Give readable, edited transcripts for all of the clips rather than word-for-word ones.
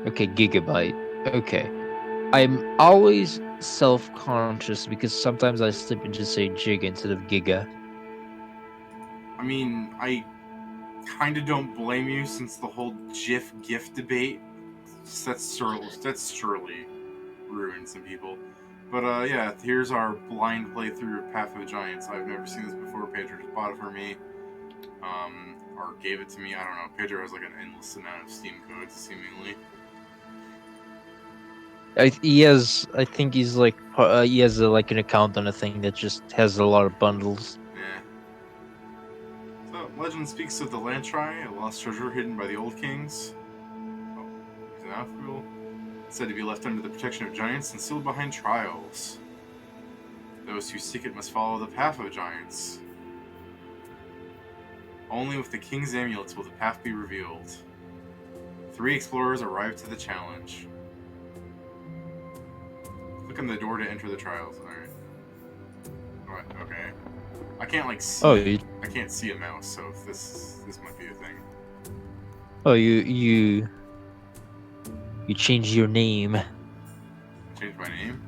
Okay, gigabyte. Okay. I'm always self-conscious because sometimes I slip and just say jig instead of giga. I mean, I kind of don't blame you since the whole GIF GIF debate. That's surely ruined some people. But yeah, here's our blind playthrough of Path of the Giants. I've never seen this before. Pedro just bought it for me, or gave it to me. I don't know. Pedro has like an endless amount of Steam codes, seemingly. He has, I think he's like, he has like an account on a thing that just has a lot of bundles. Yeah. So, legend speaks of the Lantry, a lost treasure hidden by the old kings. Oh, there's an outfield. Said to be left under the protection of giants and sealed behind trials. Those who seek it must follow the path of giants. Only with the king's amulets will the path be revealed. 3 explorers arrive to the challenge. Click on the door to enter the trials. Alright. What? Okay. I can't like Oh, see it. I can't see a mouse, so if this might be a thing. oh, you changed your name. Change my name?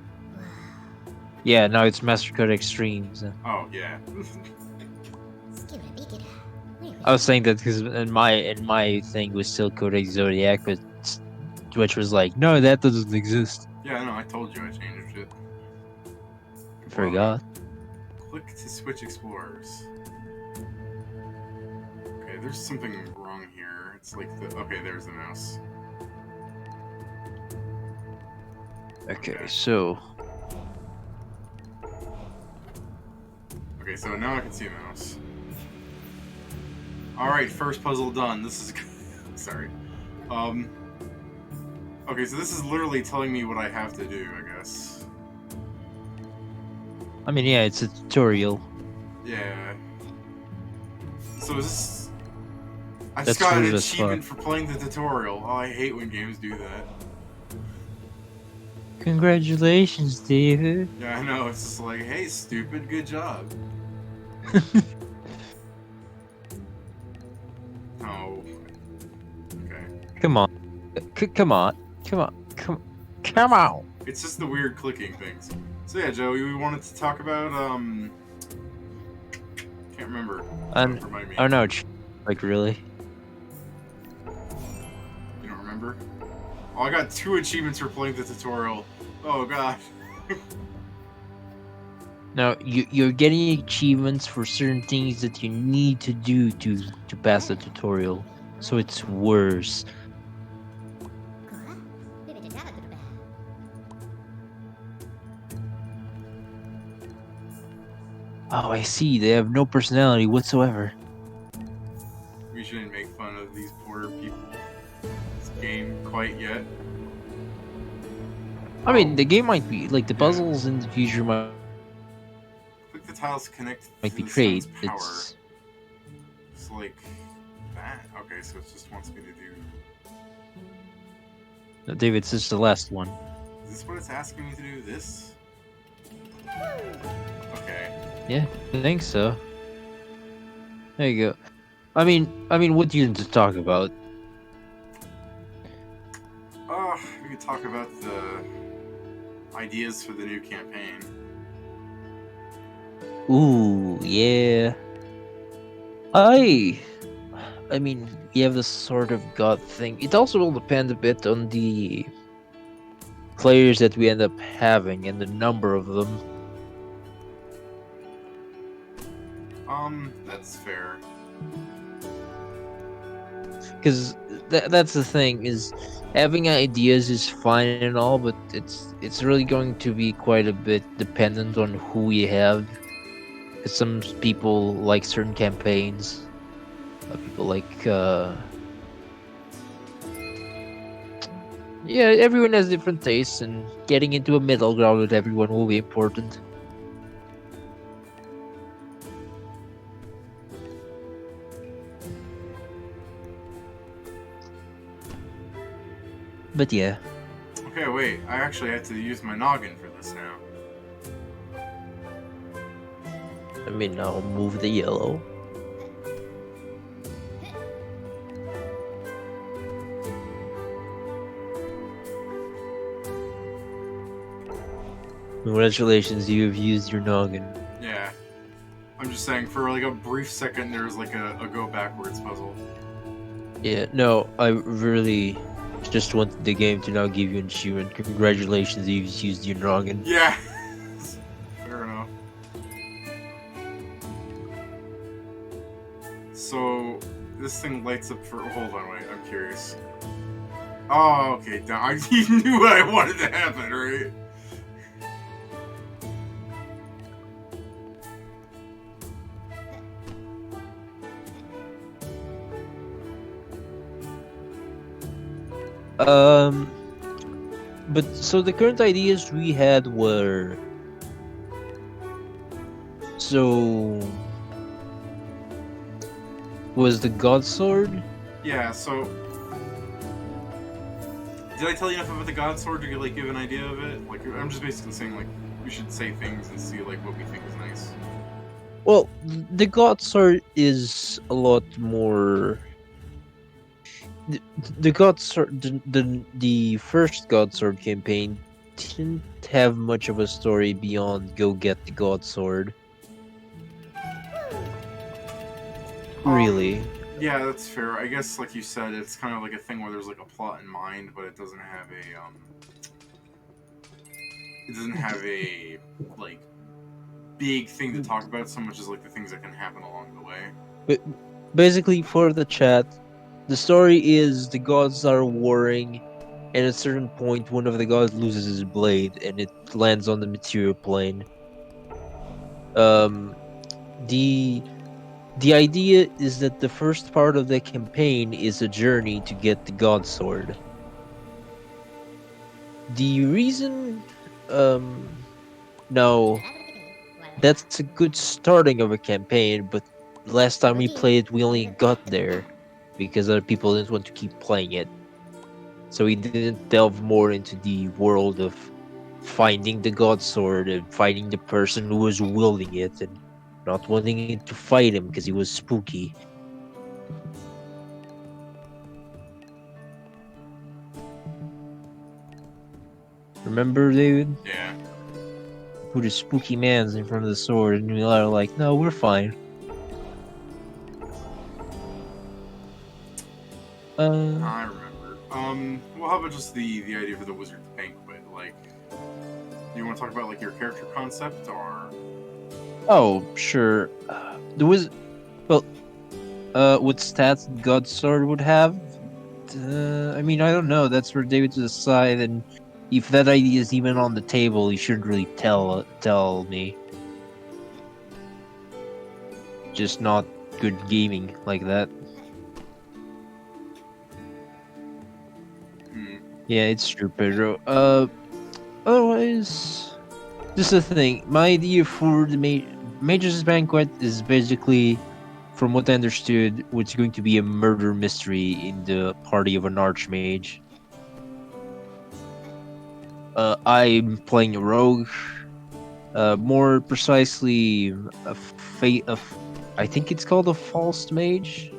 Yeah, now it's Master Codex Streams. Oh yeah. I was saying that because in my thing was still Codex Zodiac, but Twitch was like, no, that doesn't exist. Yeah, no, I told you I changed it. I Well, forgot. click to switch explorers. Okay, there's something wrong here. It's like the okay, there's the mouse. Okay, Okay. so Okay, so now I can see a mouse. Alright, first puzzle done. This is sorry. Um Okay, so this is literally telling me what I have to do, I guess. I mean, yeah, it's a tutorial. Yeah. So is this I just That's got an smooth as fuck. achievement for playing the tutorial. Oh, I hate when games do that. Congratulations, David. Yeah, I know. It's just like, hey, stupid, good job. Oh, okay. Come on, come on, come on, come on. It's just the weird clicking things. So yeah, Joey, we wanted to talk about can't remember. Don't And remind me. oh no, like really? You don't remember? Oh, I got 2 achievements for playing the tutorial. Oh god. No, you're getting achievements for certain things that you need to do to pass the tutorial. So it's worse. Oh, I see. They have no personality whatsoever. We shouldn't make fun of these poor people. This game quite yet. I Oh, mean, the game might be like the yeah. puzzles in the future Click the tiles to connect might to be the great. sun's power. It's It's like that. Okay, so it just wants me to do. David. It's just the last one. Is this what it's asking me to do? This? Okay. Yeah, I think so. There you go. I mean, what do you need to talk about? We could talk about the ideas for the new campaign. Ooh, yeah. I I mean, we have this sort of god thing. It also will depend a bit on the players that we end up having and the number of them. That's fair. Because that's the thing is having ideas is fine and all, but it's really going to be quite a bit dependent on who we have. 'Cause some people like certain campaigns. People like yeah, everyone has different tastes, and getting into a middle ground with everyone will be important. But yeah, Okay, wait. I actually have to use my noggin for this now. I mean, I'll move the yellow. Congratulations, you have used your noggin. Yeah. I'm just saying, for like a brief second, there's like a go backwards puzzle. Yeah, no, I really just wanted the game to now give you an achievement. Congratulations, you've used your noggin. Yeah. Fair enough. So this thing lights up for. Hold on, wait. I'm curious. Oh, okay. You knew what I wanted to happen, right? Um, but so the current ideas we had were so was the God Sword. Yeah. So did I tell you enough about the God Sword to like give an idea of it? Like, I'm just basically saying like we should say things and see like what we think is nice. Well, the God Sword is a lot more. The God Sword, the first God Sword campaign didn't have much of a story beyond go get the God Sword. Um. Really, Yeah, that's fair. I guess, like you said, it's kind of like a thing where there's like a plot in mind, but it doesn't have a it doesn't have a like big thing to talk about so much as like the things that can happen along the way. but basically for the chat, the story is the gods are warring, and at a certain point, one of the gods loses his blade, and it lands on the material plane. Um, the the idea is that the first part of the campaign is a journey to get the god sword. The reason, um, no, that's a good starting of a campaign, but last time we played, we only got there because other people didn't want to keep playing it. So we didn't delve more into the world of finding the god sword and finding the person who was wielding it and not wanting it to fight him because he was spooky. Remember, David? Yeah. Put his spooky mans in front of the sword, and we are like, no, we're fine. Uh, I remember. Well, how about just the idea for the wizard's banquet? Like, do you want to talk about like your character concept, or oh, sure. There was, well, what stats God Sword would have? I mean, I don't know. That's for David to decide, and if that idea is even on the table, you shouldn't really tell me. Just not good gaming like that. hmm, Yeah, it's true, Pedro. Otherwise, this is the thing. My idea for the Mage's Banquet is basically, from what I understood, what's going to be a murder mystery in the party of an archmage. I'm playing a rogue. More precisely, I think it's called a false mage.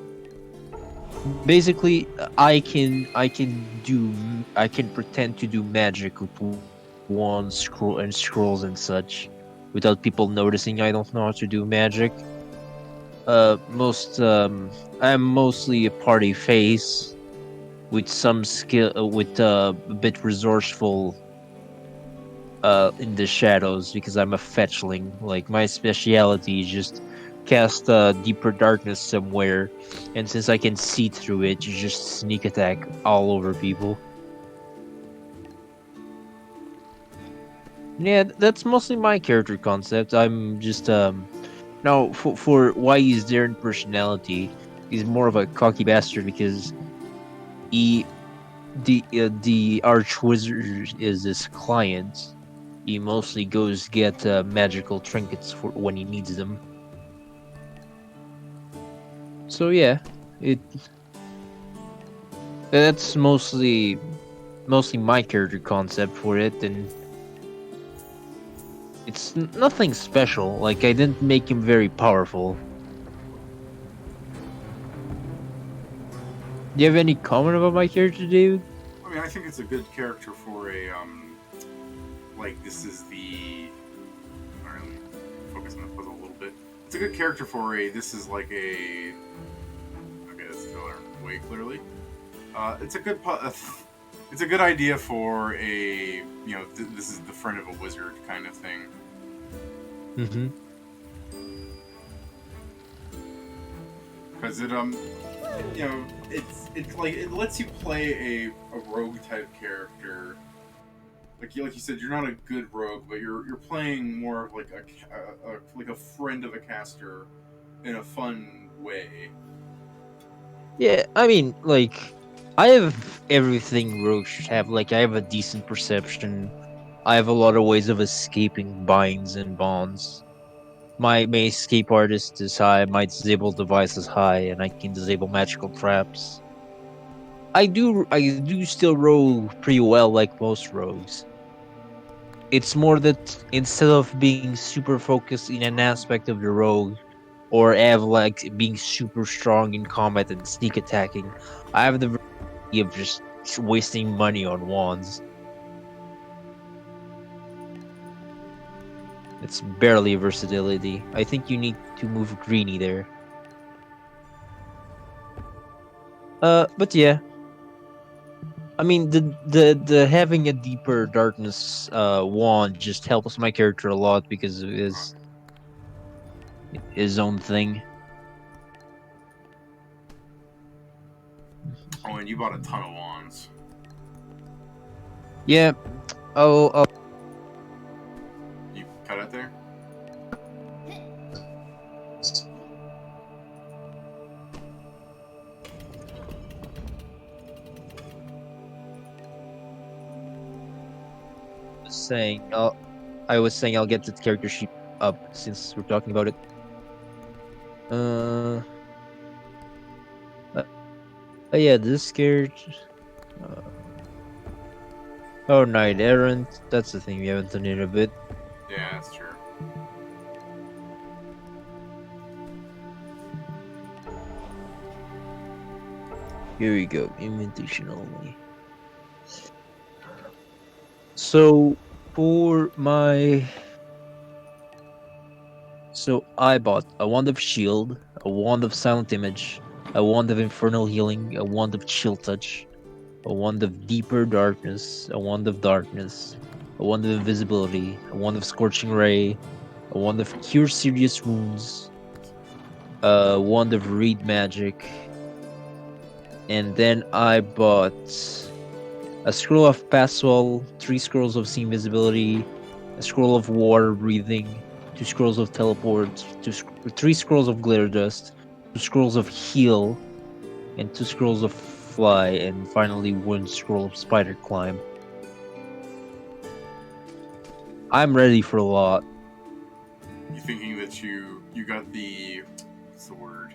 Basically, I can pretend to do magic with wands, scrolls and such, without people noticing I don't know how to do magic. Most I'm mostly a party face with some skill, with a bit resourceful in the shadows because I'm a fetchling. Like my speciality is just cast deeper darkness somewhere, and since I can see through it, you just sneak attack all over people. Yeah, that's mostly my character concept. I'm just now for why he's there in personality. He's more of a cocky bastard because he the arch wizard is his client. He mostly goes get magical trinkets for when he needs them. So yeah, it that's mostly my character concept for it, and it's nothing special. Like I didn't make him very powerful. Do you have any comment about my character, David? I mean, I think it's a good character for a like this is the. Alright, let me focus on the puzzle a little bit. It's a good character for a. This is like a. Okay, that's still way clearly. It's a good. It's a good idea for a. This is the friend of a wizard kind of thing. Mm-hmm. Because it's like it lets you play a rogue type character. Like you said, you're not a good rogue, but you're playing more of like a friend of a caster in a fun way. Yeah, I mean, like, I have everything rogues should have. Like, I have a decent perception. I have a lot of ways of escaping binds and bonds. My escape artist is high, my disable device is high, and I can disable magical traps. I do still roll pretty well like most rogues. It's more that instead of being super focused in an aspect of the rogue, or have like being super strong in combat and sneak attacking, I have the variety of just wasting money on wands. It's barely versatility. I think you need to move greeny there. But yeah, I mean the having a deeper darkness wand just helps my character a lot because of his own thing. Oh, and you bought a ton of wands. Yeah. Oh, You cut out there. saying I was saying I'll get the character sheet up since we're talking about it. Uh, uh yeah, this character. Uh, oh, Knight Errant. That's the thing we haven't done in a bit. Yeah, that's true. Here we go. Invitation only. So for my so I bought a wand of shield, a wand of silent image, a wand of infernal healing, a wand of chill touch, a wand of deeper darkness, a wand of darkness, a wand of invisibility, a wand of scorching ray, a wand of cure serious wounds, a wand of read magic, and then I bought a scroll of passwall, 3 scrolls of see invisibility, a scroll of water breathing, 2 scrolls of teleport, 3 scrolls of glitter dust, 2 scrolls of heal, and 2 scrolls of fly, and finally 1 scroll of spider climb. I'm ready for a lot. You thinking that you got the what's the word?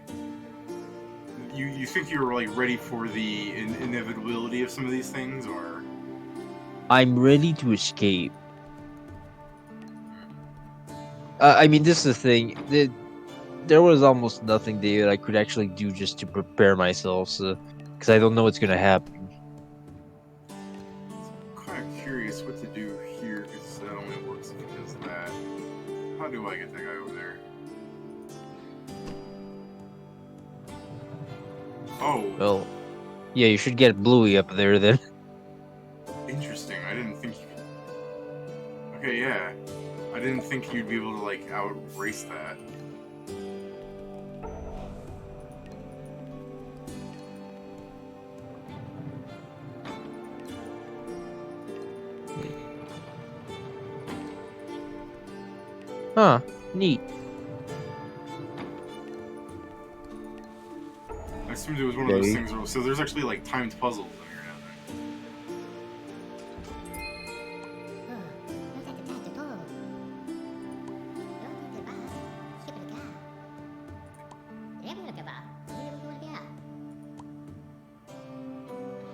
You think you're like ready for the inevitability of some of these things, or I'm ready to escape. I mean, this is the thing. There was almost nothing there I could actually do just to prepare myself, so because I don't know what's gonna happen. I'm kind of curious what to do here because that only works if it does that. How do I get that guy over there? Oh, Well, yeah, you should get Bluey up there then. interesting. I didn't think you could. Okay, yeah. I didn't think you'd be able to like outrace that. Huh? Neat. I assumed it was one of those Okay. things where so there's actually like timed puzzles in here now.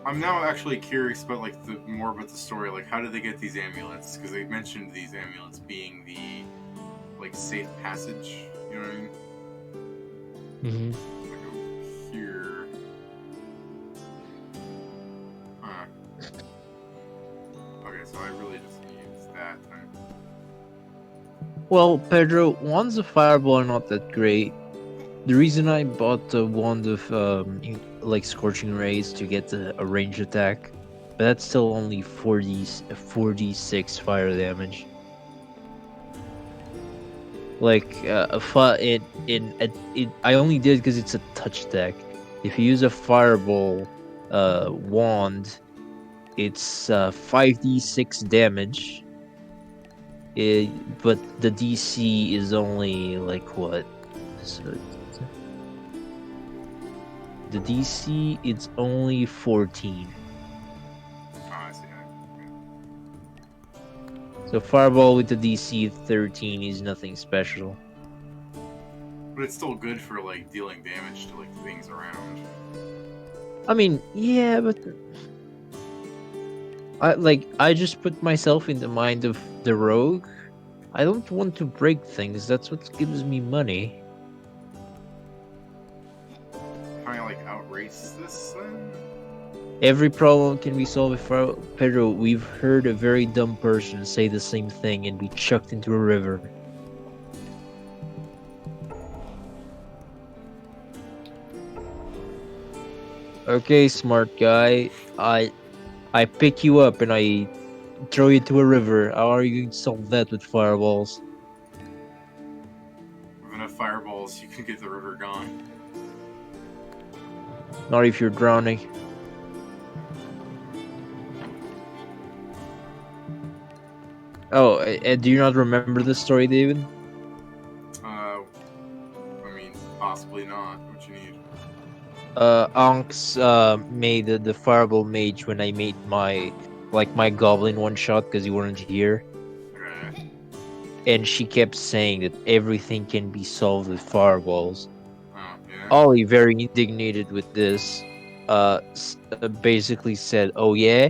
I'm now actually curious about like more about the story. Like, how did they get these amulets? Because they mentioned these amulets being the like safe passage. You know what I mean? Mm-hmm. Like over here. Huh. Okay, so I really just need that thing. Well, Pedro, wands of fireball are not that great. The reason I bought the wand of like scorching rays to get a range attack, but that's still only 46 fire damage. Like a fi- it I only did because it's a touch deck. If you use a fireball wand, it's 5d6 damage. But the DC is only like what? So the DC it's only 14. Oh, I see. So fireball with the DC 13 is nothing special. But it's still good for like dealing damage to like things around. I mean, yeah, but I just put myself in the mind of the rogue. I don't want to break things. That's what gives me money. Kind of like outrace this then. Every problem can be solved with Pedro. We've heard a very dumb person say the same thing and be chucked into a river. Okay, smart guy. I pick you up and I throw you to a river. How are you going to solve that with fireballs? With enough fireballs, you can get the river gone. Not if you're drowning. Oh, do you not remember this story, David? I mean, possibly not. What you need? Anks made the fireball mage when I made my goblin one shot because you weren't here, Okay. and she kept saying that everything can be solved with fireballs. Oh, yeah. Ollie, very indignated with this, basically said, "Oh yeah,"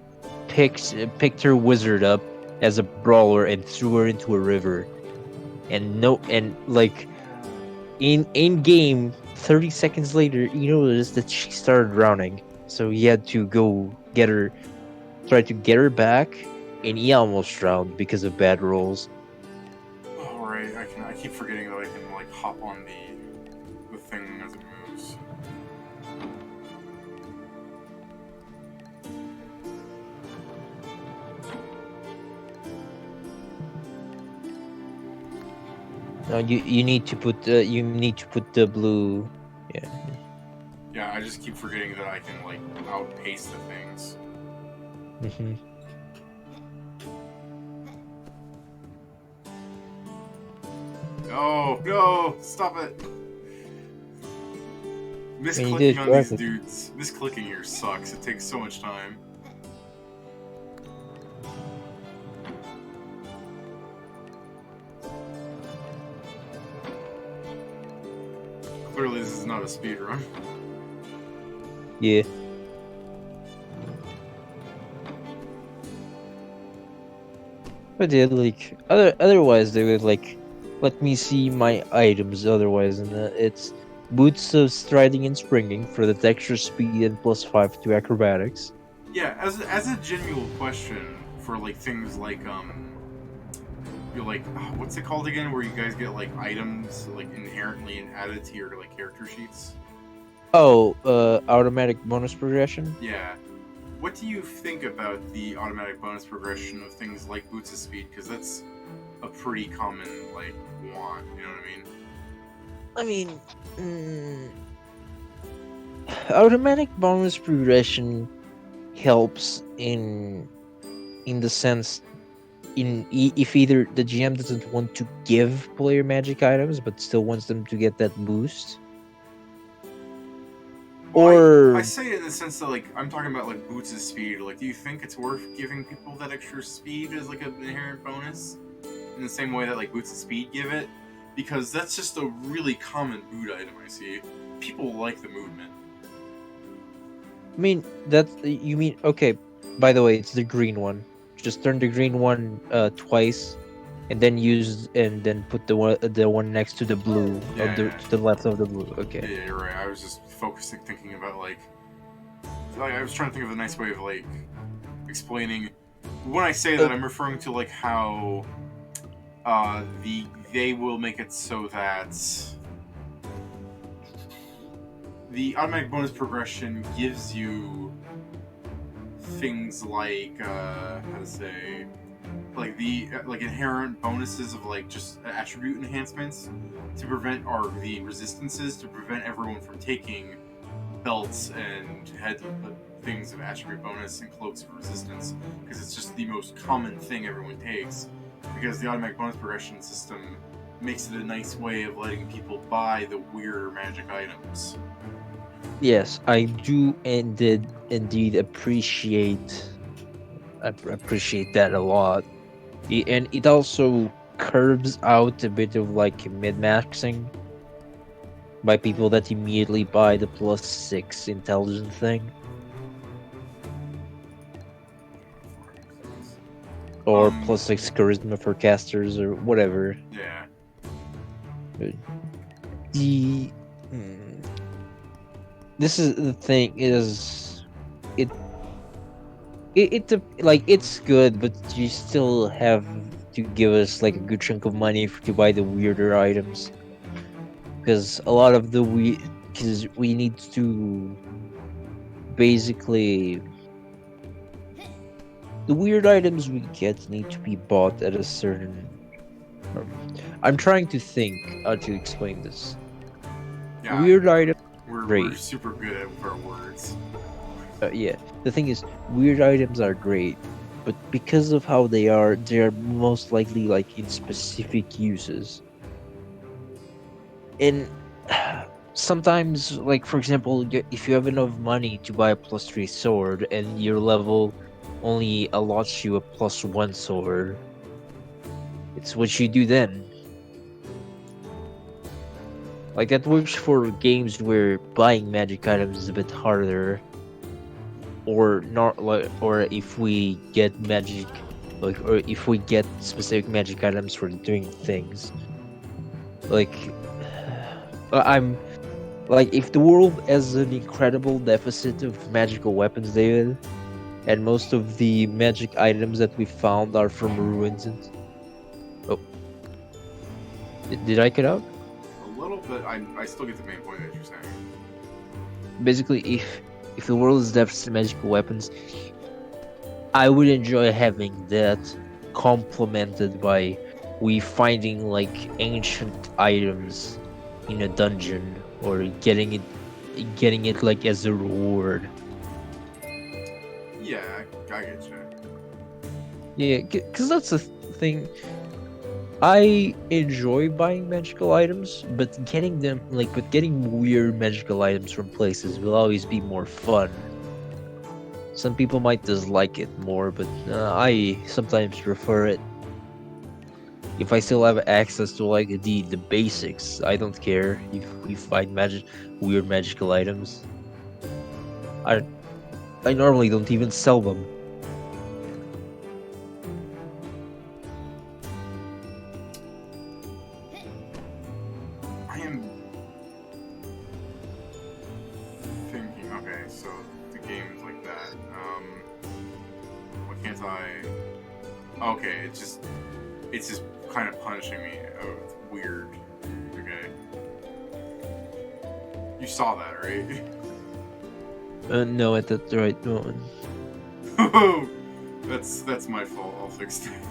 picked her wizard up as a brawler and threw her into a river, and no, and like in game, 30 seconds later, you noticed that she started drowning. So he had to go get her, try to get her back, and he almost drowned because of bad rolls. Oh right, I can. I keep forgetting that I can like hop on the thing as it moves. No, you need to put the blue. Yeah. Yeah, I just keep forgetting that I can like outpace the things. Hmm. No, no, stop it! And you did Misclicking it on these correctly. dudes. Misclicking here sucks. It takes so much time. Clearly, this is not a speed run. Yeah. But yeah, like otherwise they would like let me see my items. Otherwise, and it's boots of striding and springing for the extra speed and +5 to acrobatics. Yeah, as a genuine question for like things like you're like what's it called again? Where you guys get like items like inherently added to your like character sheets. Oh, automatic bonus progression. Yeah. What do you think about the automatic bonus progression of things like boots of speed? Because that's a pretty common like want. You know what I mean? I mean, mm, automatic bonus progression helps in the sense if either the GM doesn't want to give player magic items but still wants them to get that boost, Well, I or say it in the sense that like I'm talking about like boots of speed. Like, do you think it's worth giving people that extra speed as like an inherent bonus in the same way that like boots of speed give it? Because that's just a really common boot item I see. People like the movement. I mean, that's you mean okay. By the way, it's the green one. Just turn the green one twice, and then put the one next to the blue Yeah, yeah, to the left of the blue. yeah. Okay. You're right. I was just focusing, thinking about like I was trying to think of a nice way of like explaining When I say Uh, that, I'm referring to like how they will make it so that the automatic bonus progression gives you things like how to say like the like inherent bonuses of like just attribute enhancements to prevent or the resistances to prevent everyone from taking belts and head things of attribute bonus and cloaks of resistance because it's just the most common thing everyone takes because the automatic bonus progression system makes it a nice way of letting people buy the weirder magic items. yes, I do indeed appreciate that a lot. And it also curves out a bit of like mid maxing by people that immediately buy the +6 intelligent thing or Um, +6 charisma for casters or whatever. yeah, Uh, The mm, this is the thing is it like it's good, but you still have to give us like a good chunk of money to buy the weirder items because a lot of the because we need to basically the weird items we get need to be bought at a certain I'm trying to think how to explain this. yeah, Weird items we're great. super good at our words. Yeah. The thing is weird items are great, but because of how they are most likely like in specific uses. And sometimes like for example, if you have enough money to buy a +3 sword and your level only allots you a +1 sword, it's what you do then. Like that works for games where buying magic items is a bit harder, or not like, or if we get magic, like, or if we get specific magic items for doing things. Like, I'm like, if the world has an incredible deficit of magical weapons, David, and most of the magic items that we found are from ruins. And oh, did I cut out? A little bit. I still get the main point that you're saying. Basically, if the world is deficit of magical weapons, I would enjoy having that complemented by we finding like ancient items in a dungeon or getting it like as a reward. Yeah, I get you. Yeah, because that's the thing. I enjoy buying magical items, but getting weird magical items from places will always be more fun. Some people might dislike it more, but I sometimes prefer it. If I still have access to like the basics, I don't care if we find weird magical items. I I normally don't even sell them. I am thinking. Okay, so the game's like that. Why can't I? Okay, it's just kind of punishing me. Oh, it's weird. Okay, you saw that, right? No, at the right moment. Oh, that's my fault. I'll fix that.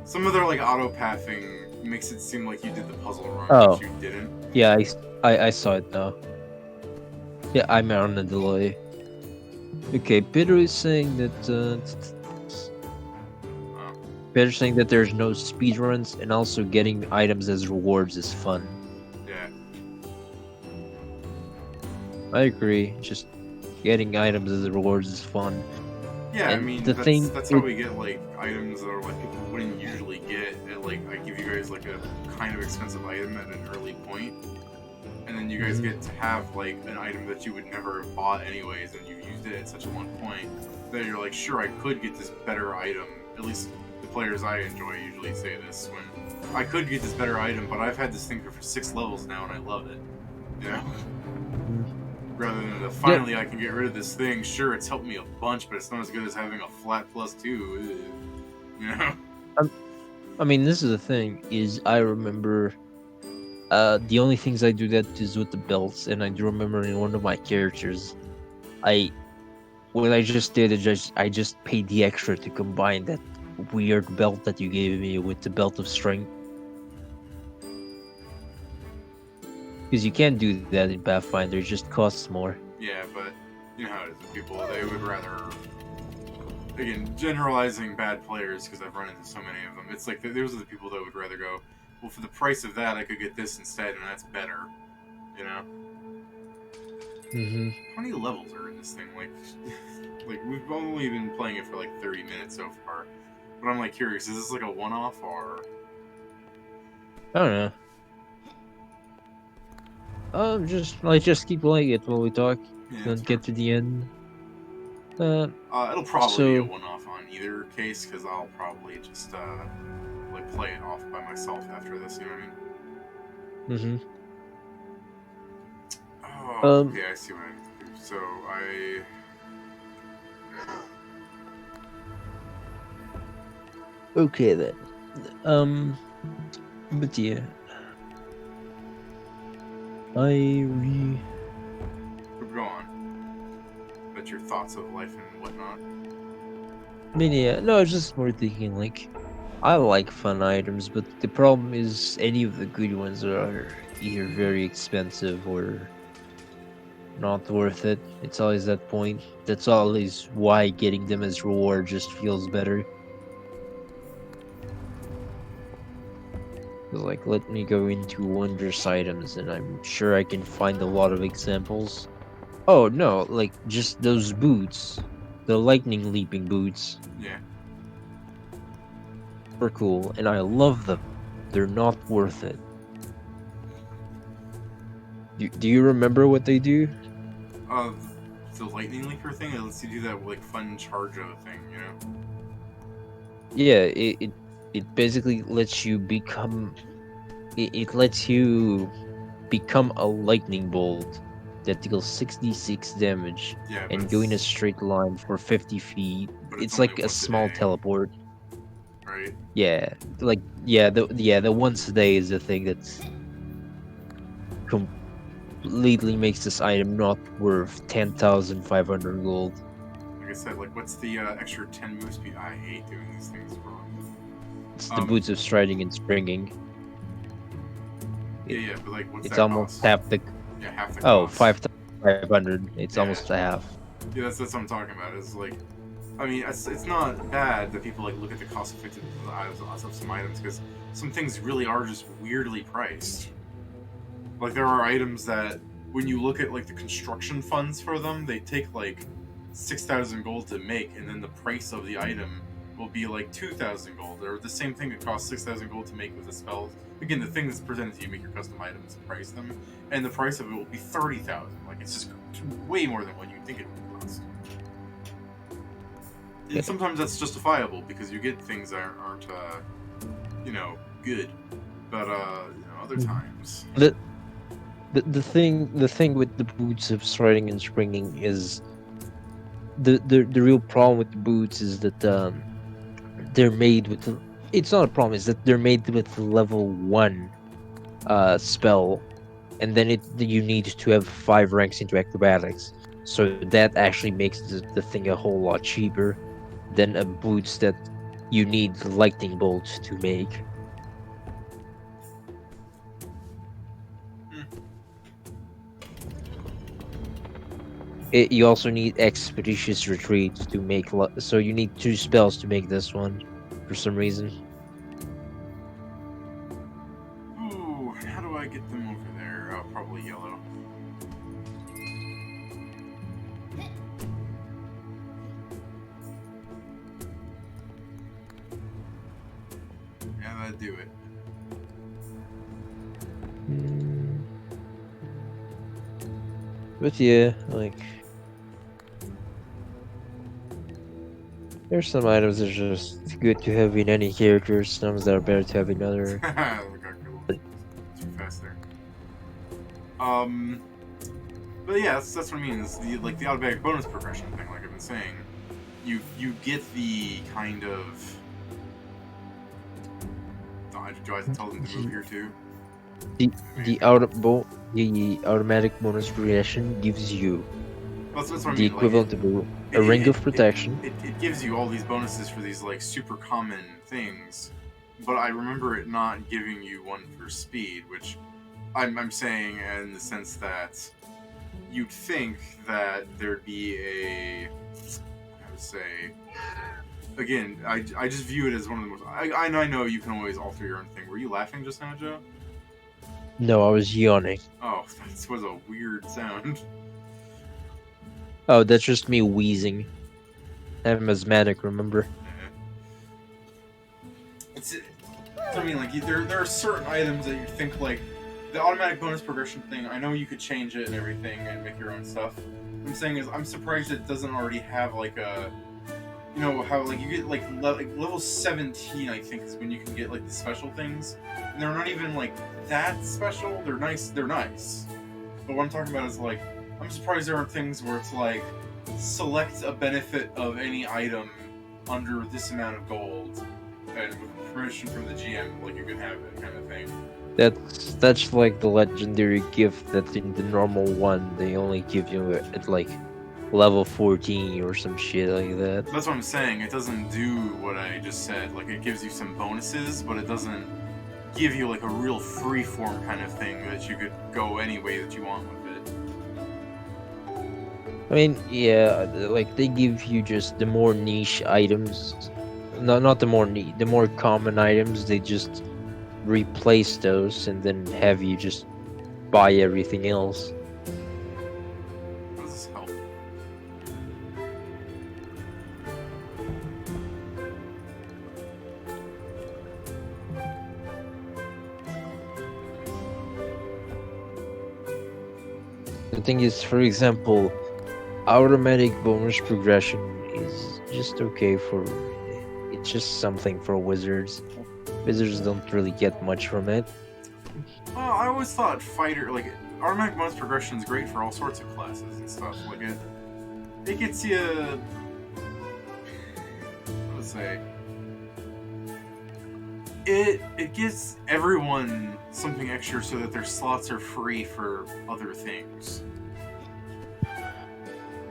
Some of their like auto pathing makes it seem like you did the puzzle wrong, which Oh, you didn't. yeah, I saw it now. Yeah, I'm on a delay. Okay, Peter is saying that Oh, Peter's saying that there's no speedruns and also getting items as rewards is fun. yeah, I agree. Just getting items as rewards is fun. yeah. I And mean, the thing that's how it we get like items that are like people wouldn't usually get. At, like I give you guys like a kind of expensive item at an early point, and then you guys Mhm. get to have like an item that you would never have bought anyways, and you've used it at such a long point that you're like, sure, I could get this better item. At least the players I enjoy usually say this when I could get this better item, but I've had this thing for 6 levels now and I love it. You know? Mhm. rather than the Yep. finally I can get rid of this thing. Sure, it's helped me a bunch, but it's not as good as having a flat +2. You know? Um, I mean, this is the thing. Is I remember the only things I do that is with the belts, and I do remember in one of my characters, I what I just did is I just paid the extra to combine that weird belt that you gave me with the belt of strength, because you can't do that in Pathfinder. It just costs more. Yeah, but you know how it is with people. They would rather, again, generalizing bad players because I've run into so many of them. It's like those are the people that would rather go, well, for the price of that, I could get this instead, and that's better. You know? Hmm. How many levels are in this thing? Like we've only been playing it for like 30 minutes so far. But I'm like curious, is this like a one-off or? I don't know. Just keep playing it while we talk. Yeah, Then that's fair. get to the end. Uh, It'll probably be a so one-off on either case because I'll probably just like play it off by myself after this. You know what I mean? hmm Oh, um, okay, I see what I need to do. So I. okay then. Um, but yeah, I re. Go on. That's your thoughts of life and whatnot. I mean, yeah, no, I was just more thinking like I like fun items, but the problem is any of the good ones are either very expensive or not worth it. It's always that point. That's always why getting them as reward just feels better. 'Cause, like, let me go into wondrous items, and I'm sure I can find a lot of examples. Oh no, like just those boots, the lightning leaping boots, Yeah. are cool, and I love them. They're not worth it. Do you remember what they do? Uh, the lightning leaper thing. It lets you do that like fun charge of thing. You know. Yeah, it basically lets you become it lets you become a lightning bolt that deals 66 damage Yeah, and go in a straight line for 50 feet. but it's It's only like a once a small day, teleport. right? Yeah, like the once a day is the thing that's completely makes this item not worth 10,500 gold. Like I said, like what's the extra 10 move speed? I hate doing these things for. It's the Um, boots of striding and springing. yeah, It, yeah, but like, what's it's that almost cost? half the Yeah, half the oh cost. 5,500. It's Yeah, almost a half. yeah, that's what I'm talking about. Is like, I mean, it's not bad that people like look at the cost effectiveness of some items because some things really are just weirdly priced. Like there are items that when you look at like the construction funds for them, they take like 6,000 gold to make, and then the price of the item will be like 2,000 gold, or the same thing that costs 6,000 gold to make with the spells. Again, the thing that's presented to you, make your custom items, price them, and the price of it will be 30,000. Like it's just way more than what you think it would cost. And Yeah. sometimes that's justifiable because you get things that aren't you know, good. But other Mhm. times. The the thing with the boots of striding and springing is the real problem with the boots is that they're made with it's not a problem, is that they're made with level 1 spell, and then you need to have 5 ranks into acrobatics, so that actually makes the thing a whole lot cheaper than a boots that you need lightning bolts to make. Hmm. You also need expeditious retreat to make so you need 2 spells to make this one for some reason. Ooh, how do I get them over there? Oh, probably yellow. Yeah, that'd do it. Mm, but yeah, like there's some items that are just good to have in any character, some that are better to have in other. Look, I got a little too fast there. Um, but But yeah, that's what I mean. Is the automatic bonus progression thing, like I've been saying. You get the kind of. Do I tell them to move here too? The the automatic bonus progression gives you That's what I the mean. Like equivalent of it, a ring it, of it, protection. it gives you all these bonuses for these like super common things, but I remember it not giving you one for speed, which I'm saying in the sense that you'd think that there'd be I would say, again, I just view it as one of the most. I know you can always alter your own thing. Were you laughing just now, Joe? No, I was yawning. Oh, that was a weird sound. Oh, that's just me wheezing. I'm asthmatic, remember? It's I mean, like there are certain items that you think like the automatic bonus progression thing. I know you could change it and everything and make your own stuff. What I'm saying is I'm surprised it doesn't already have like a how like you get like level 17 I think is when you can get like the special things, and they're not even like that special. They're nice. They're nice. But what I'm talking about is like I'm surprised there aren't things where it's like select a benefit of any item under this amount of gold, and with permission from the GM, like you can have it, kind of thing. That's like the legendary gift that's in the normal one. They only give you it at like level 14 or some shit like that. That's what I'm saying. It doesn't do what I just said. Like it gives you some bonuses, but it doesn't give you like a real free form kind of thing that you could go any way that you want with it. I mean, yeah, like they give you just the more niche items. No, not the more neat, the more common items. They just replace those and then have you just buy everything else. How does this help? The thing is, for example, automatic bonus progression is just okay for. It's just something for wizards. Wizards don't really get much from it. Well, I always thought fighter like automatic bonus progression is great for all sorts of classes and stuff. Like it gets you. Let's say it gives everyone something extra so that their slots are free for other things.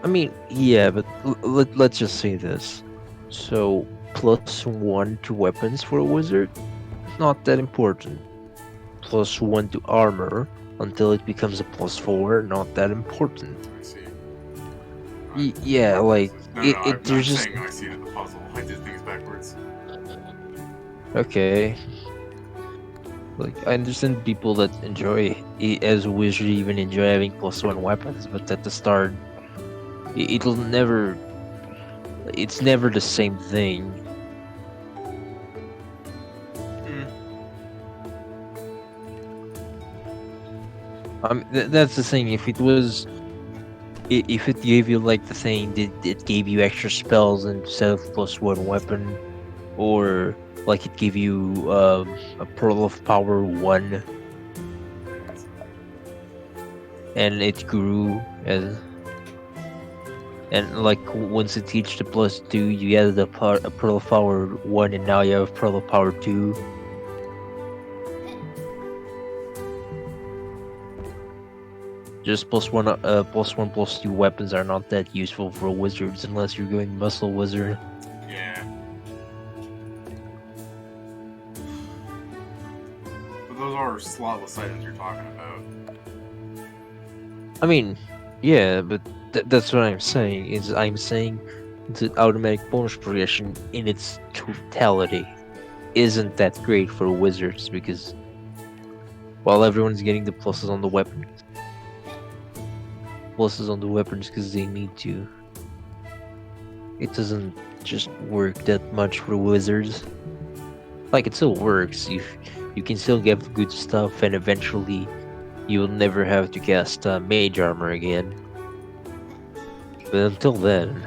I mean, yeah, but let's just say this. So, +1 to weapons for a wizard, not that important. +1 to armor until it becomes a +4, not that important. I see. Yeah, like No, I'm there's just saying I see it in the puzzle. I did things backwards. okay. Like I understand people that enjoy as a wizard even enjoy having +1 weapons, but at the start, it'll never. It's never the same thing. Hmm. That's the thing. If it gave you like the thing that it gave you extra spells instead of +1 weapon, or like it gave you a pearl of power 1, and it grew as and like once it reached the +2, you added a pearl of power 1, and now you have pearl of power 2. Just +1 +2 weapons are not that useful for wizards unless you're going muscle wizard. Yeah. But those are slotless items you're talking about. I mean, yeah, but that's what I'm saying. Is I'm saying the automatic bonus progression in its totality isn't that great for wizards because while everyone's getting the pluses on the weapons because they need to, it doesn't just work that much for wizards. Like it still works. You can still get good stuff, and eventually you'll never have to cast mage armor again. But until then,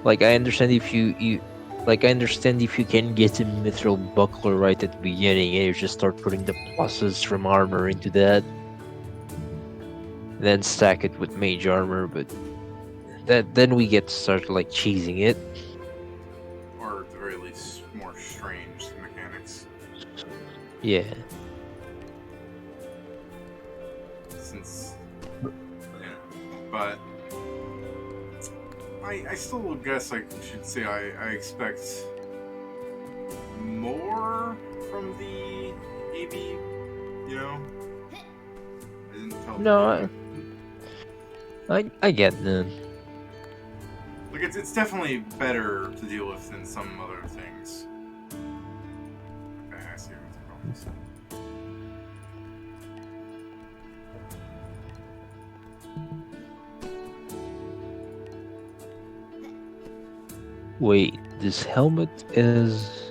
like I understand if you Like, I understand if you can get a mithril buckler right at the beginning, and you just start putting the pluses from armor into that, then stack it with mage armor, but that then we get to start like cheesing it. or at the very least, more strange mechanics. Yeah. Since, but I still guess I should say I expect more from the AB. You know, I didn't tell the No, game. I get that. Like it's definitely better to deal with than some other things. Okay, I see what the problem is. Wait, this helmet is.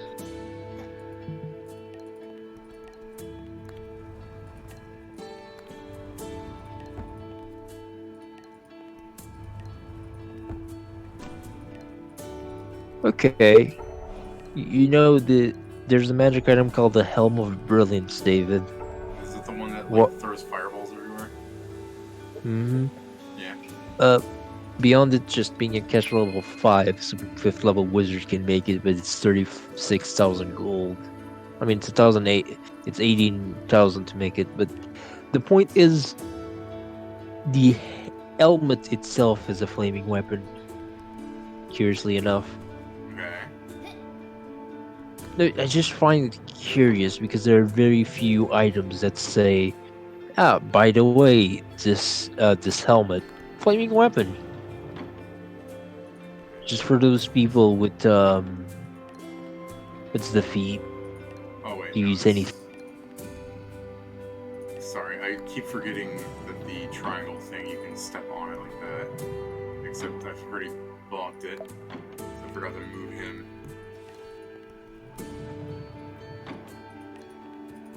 Okay. You know there's a magic item called the Helm of Brilliance, David. Is it the one that like What? throws fireballs everywhere? Hmm. Yeah. Uh, Beyond it just being a catch level 5, so 5th level wizard can make it, but it's 36,000 gold. I mean, it's 1,008. It's 18,000 to make it, but the point is the helmet itself is a flaming weapon. Curiously enough, Okay. no, I just find it curious because there are very few items that say, "Ah, by the way, this helmet, flaming weapon." Just for those people with what's the feat Oh wait, to no, use anything. it's. Sorry, I keep forgetting that the triangle thing you can step on it like that. Except I've already blocked it. I forgot to move him.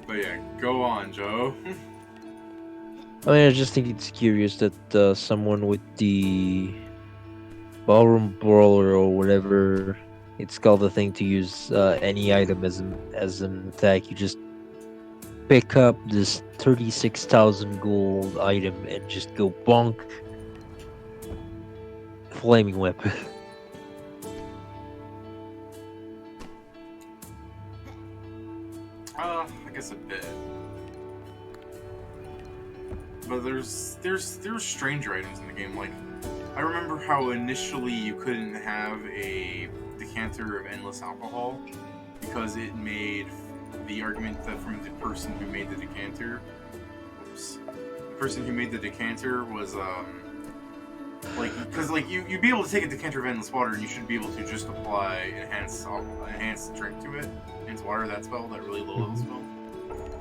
But yeah, go on, Joe. I mean, I just think it's curious that someone with the ballroom brawler or whatever it's called, the thing to use any item as an attack, you just pick up this 36,000 gold item and just go bonk, flaming weapon. I guess a bit. But there's stranger items in the game. Like, I remember how initially you couldn't have a decanter of endless alcohol because it made the argument that from the person who made the decanter, oops, the person who made the decanter was like, because like you'd be able to take a decanter of endless water and you should be able to just apply enhanced drink to it, enhanced water, that spell, that really low level spell.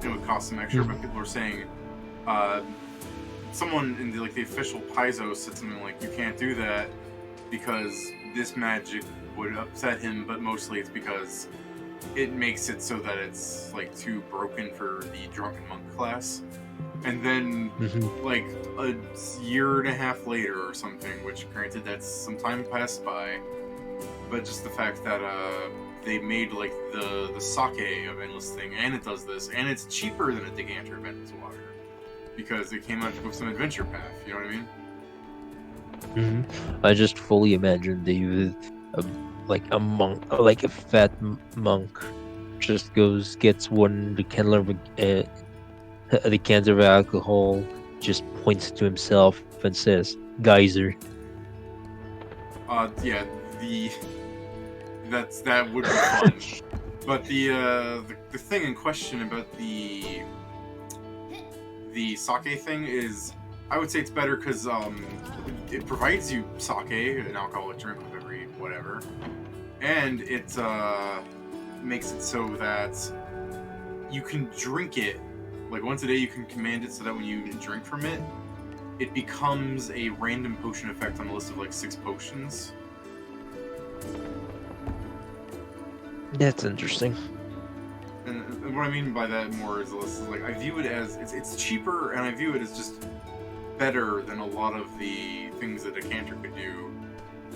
It would cost some extra, but people were saying, uh, someone in the, like the official Paizo said something like, you can't do that because this magic would upset him, but mostly it's because it makes it so that it's like too broken for the drunken monk class. And then like a year and a half later or something, which granted that's some time passed by, but just the fact that they made like the sake of endless thing, and it does this, and it's cheaper than a decanter of endless water because it came out with some adventure path. You know what I mean? I just fully imagine David, uh, like a monk, like a fat monk, just goes gets one decanter of alcohol, just points to himself and says, "Geyser." Yeah, the that would be fun. But the thing in question about the sake thing is, I would say it's better because it provides you sake, an alcoholic drink with every whatever, and it makes it so that you can drink it like once a day. You can command it so that when you drink from it, it becomes a random potion effect on a list of like 6 potions. That's interesting. And what I mean by that more is like I view it as it's cheaper, and I view it as just better than a lot of the things that a canter could do.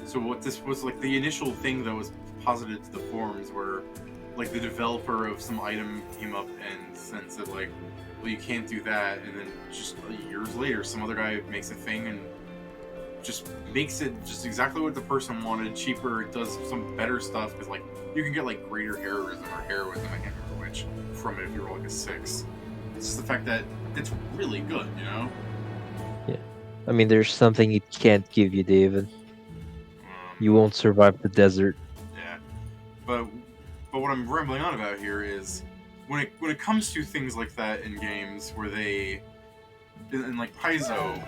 So what this was like the initial thing that was posited to the forums where like the developer of some item came up and said like, well you can't do that, and then just years later some other guy makes a thing and just makes it just exactly what the person wanted, cheaper, it does some better stuff because like you can get like greater heroism or heroism, I can't remember which, from it if you roll like a 6. It's just the fact that it's really good, you know? Yeah. I mean, there's something it can't give you, David. You Well, won't survive the desert. yeah. But what I'm rambling on about here is when it comes to things like that in games where they in like Paizo,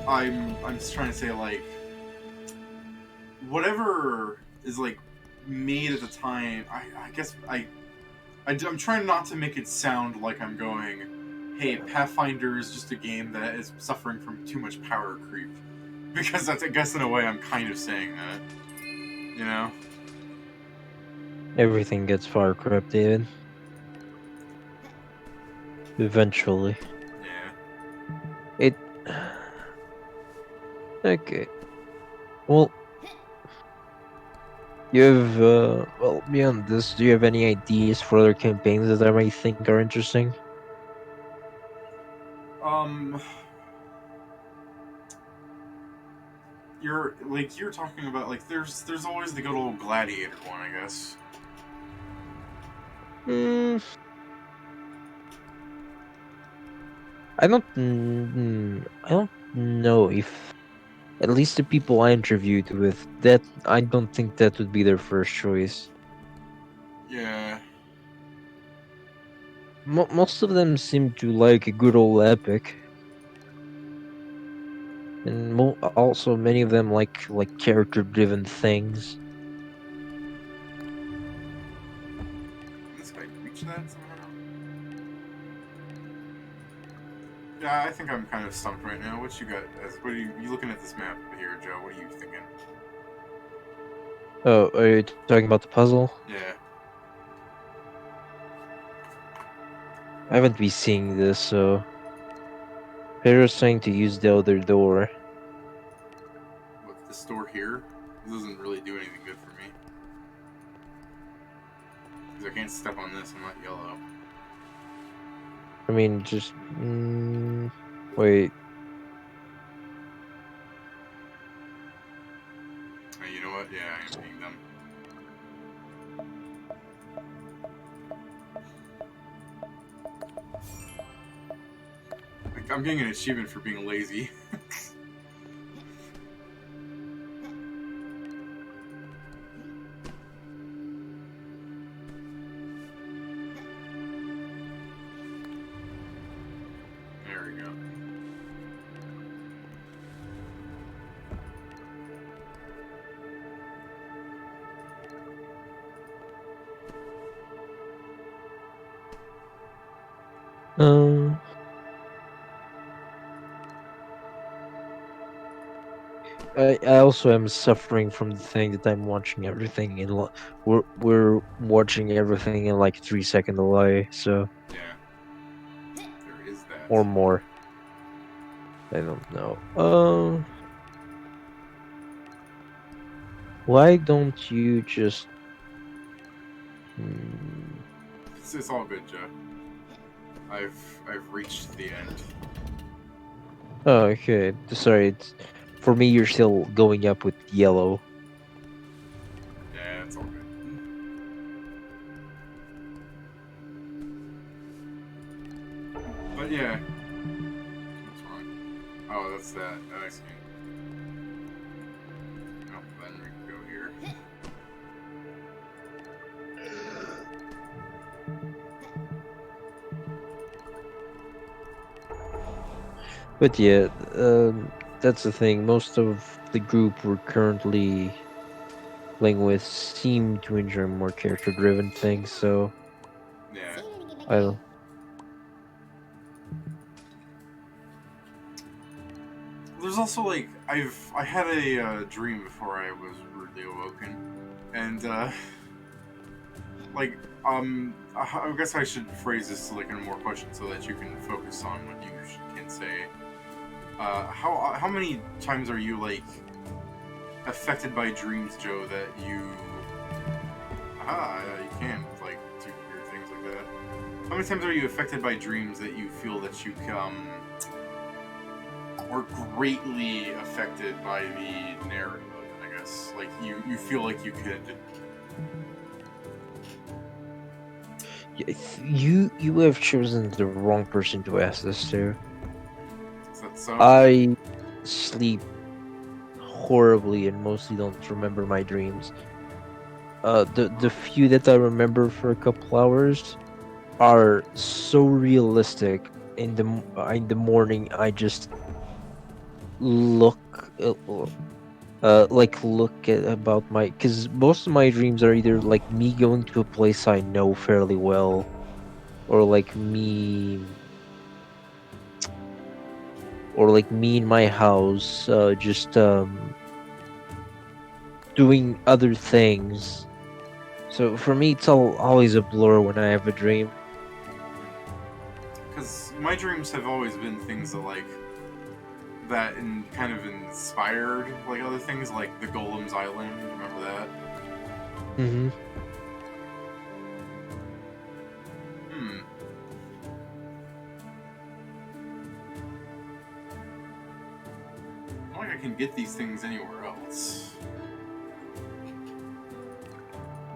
I'm just trying to say like whatever is like made at the time. I guess I'm trying not to make it sound like I'm going, hey, Pathfinder is just a game that is suffering from too much power creep, because that's I guess in a way I'm kind of saying that, you know. Everything gets fire crept, David. Eventually. Yeah. It. Okay. Well, you have, well, beyond this, do you have any ideas for other campaigns that I might think are interesting? Um, you're talking about like there's always the good old gladiator one, I guess. Hmm. I don't know if, at least the people I interviewed with, that I don't think that would be their first choice. Yeah. Most of them seem to like a good old epic, and also many of them like character driven things. Can this guy reach that somehow? Yeah, I think I'm kind of stumped right now. What you got? What are you looking at this map here, Joe? What are you thinking? Oh, are you talking about the puzzle? Yeah. I haven't been seeing this, so Pedro's trying to use the other door. What the store here? This doesn't really do anything good for me because I can't step on this. I'm not yellow. I mean, just wait. Hey, you know what? Yeah, I am being dumb. Like, I'm getting an achievement for being lazy. There we go. Um, I also am suffering from the thing that I'm watching everything in. We're watching everything in like 3 second delay, so Yeah, there is that. or more. I don't know. Why don't you just? Hmm, It's all good, Joe. I've reached the end. oh, okay. Sorry, for me. You're still going up with yellow. Yeah, it's all good. But yeah, what's wrong? Oh, that's that. Oh, I see. Oh, then we can go here. But yeah, that's the thing. Most of the group we're currently playing with seem to enjoy more character-driven things. So Yeah. I don't. There's also like I had a dream before I was rudely awoken, and like I guess I should phrase this like in more questions so that you can focus on what you can say. How many times are you like affected by dreams, Joe, that you you can like do weird things like that. How many times are you affected by dreams that you feel that you were greatly affected by the narrative of it? I guess like you feel like you could. You have chosen the wrong person to ask this to. Is that so? I sleep horribly and mostly don't remember my dreams. The few that I remember for a couple hours are so realistic. In the morning, I just look like look at about my because most of my dreams are either like me going to a place I know fairly well, or like me in my house, just doing other things. So for me, it's always a blur when I have a dream. Because my dreams have always been things that and kind of inspired like other things, like the Golem's Island. Remember that? Hmm. Hmm. Not like I can get these things anywhere else.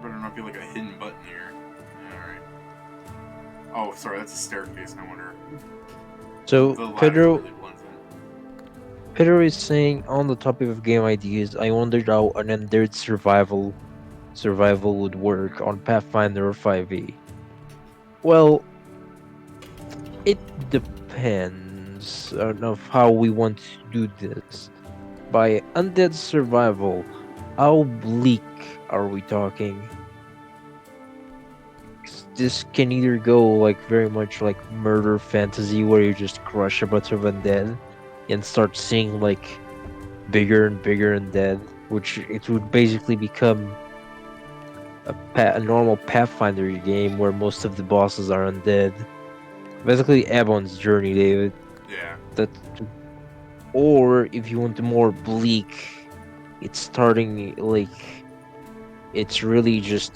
Better not be like a hidden button here. Yeah, alright. Oh, sorry, that's a staircase, I wonder. So The ladder Pedro really blends in. Pedro is saying on the topic of game ideas, I wondered how an undead survival would work on Pathfinder or 5e. Well, it depends on of how we want to do this. By undead survival, how bleak are we talking? 'Cause this can either go like very much like murder fantasy where you just crush a bunch of undead and start seeing like bigger and bigger undead, which it would basically become a normal Pathfinder game where most of the bosses are undead. Basically, Abon's journey, David. Yeah. That, or if you want the more bleak, it's starting like it's really just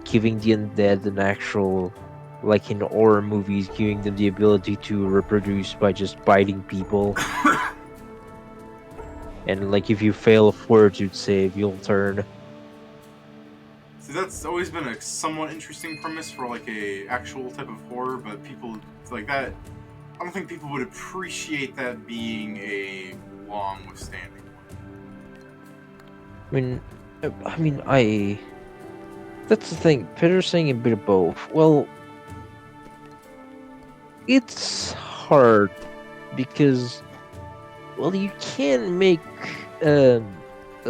giving the undead an actual, like in horror movies, giving them the ability to reproduce by just biting people. And like if you fail a fortitude save, you'll turn. See, that's always been a somewhat interesting premise for like a actual type of horror, but people like that. I don't think people would appreciate that being a long withstanding one. I mean, I. That's the thing. Peter's saying a bit of both. Well, it's hard because, well, you can make a